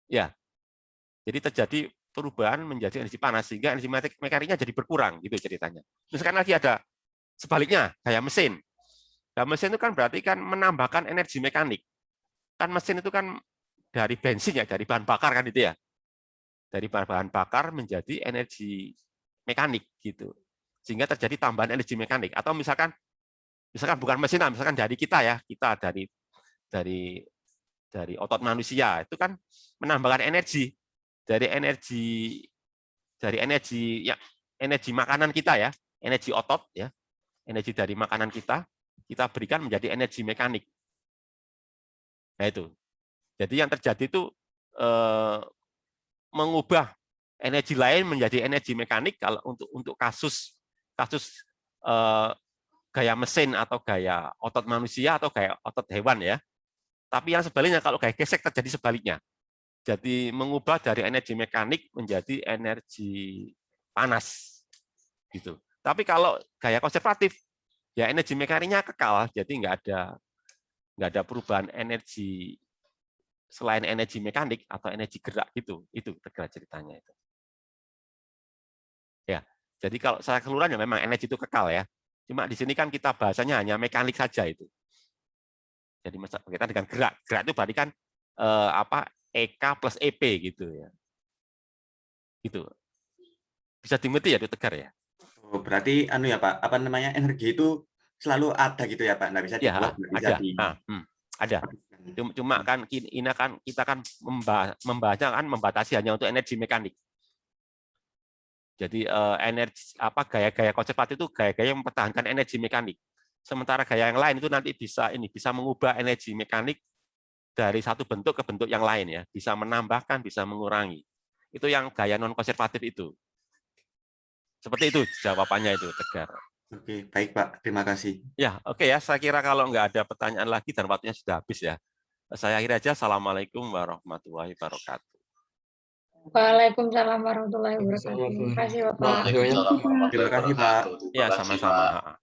S1: Ya. Jadi terjadi perubahan menjadi energi panas sehingga energi mekaniknya jadi berkurang gitu ceritanya. Misalkan lagi ada sebaliknya, gaya mesin. Nah, mesin itu kan berarti kan menambahkan energi mekanik. Kan mesin itu kan dari bensin ya, dari bahan bakar kan itu ya. Dari bahan bakar menjadi energi mekanik gitu. Sehingga terjadi tambahan energi mekanik. Atau misalkan bukan mesin, misalkan dari kita ya, kita dari otot manusia itu kan menambahkan energi dari energi makanan kita ya. energi otot, ya, energi dari makanan kita berikan menjadi energi mekanik. Nah itu. Jadi yang terjadi itu mengubah energi lain menjadi energi mekanik kalau untuk kasus gaya mesin atau gaya otot manusia atau gaya otot hewan ya. Tapi yang sebaliknya kalau gaya gesek terjadi sebaliknya. Jadi mengubah dari energi mekanik menjadi energi panas gitu. Tapi kalau gaya konservatif ya energi mekaniknya kekal, jadi nggak ada perubahan energi selain energi mekanik atau energi gerak gitu. Itu tegak ceritanya itu. Ya. Jadi kalau saya keseluruhan ya memang energi itu kekal ya. Cuma di sini kan kita bahasanya hanya mekanik saja itu. Jadi kita dengan gerak. Gerak itu berarti kan EK plus EP gitu ya. Gitu. Bisa dimengerti ya itu Tegar ya.
S3: Oh, berarti anu ya Pak, apa namanya, energi itu selalu ada gitu ya Pak, nggak bisa
S1: Ya,
S3: dibuat, nggak bisa
S1: ada. Cuma kan kita kan membahasnya kan membatasi hanya untuk energi mekanik. Jadi energi gaya-gaya konservatif itu gaya-gaya yang mempertahankan energi mekanik. Sementara gaya yang lain itu nanti bisa mengubah energi mekanik dari satu bentuk ke bentuk yang lain ya, bisa menambahkan, bisa mengurangi. Itu yang gaya non konservatif itu. Seperti itu jawabannya itu Tegar.
S3: Oke, baik Pak, terima kasih.
S1: Ya, oke ya. Saya kira kalau nggak ada pertanyaan lagi dan waktunya sudah habis ya. Saya akhiri aja. Assalamualaikum warahmatullahi wabarakatuh.
S5: Waalaikumsalam warahmatullahi wabarakatuh. Terima kasih Bapak.
S3: Terima kasih Pak.
S1: Ya, sama-sama.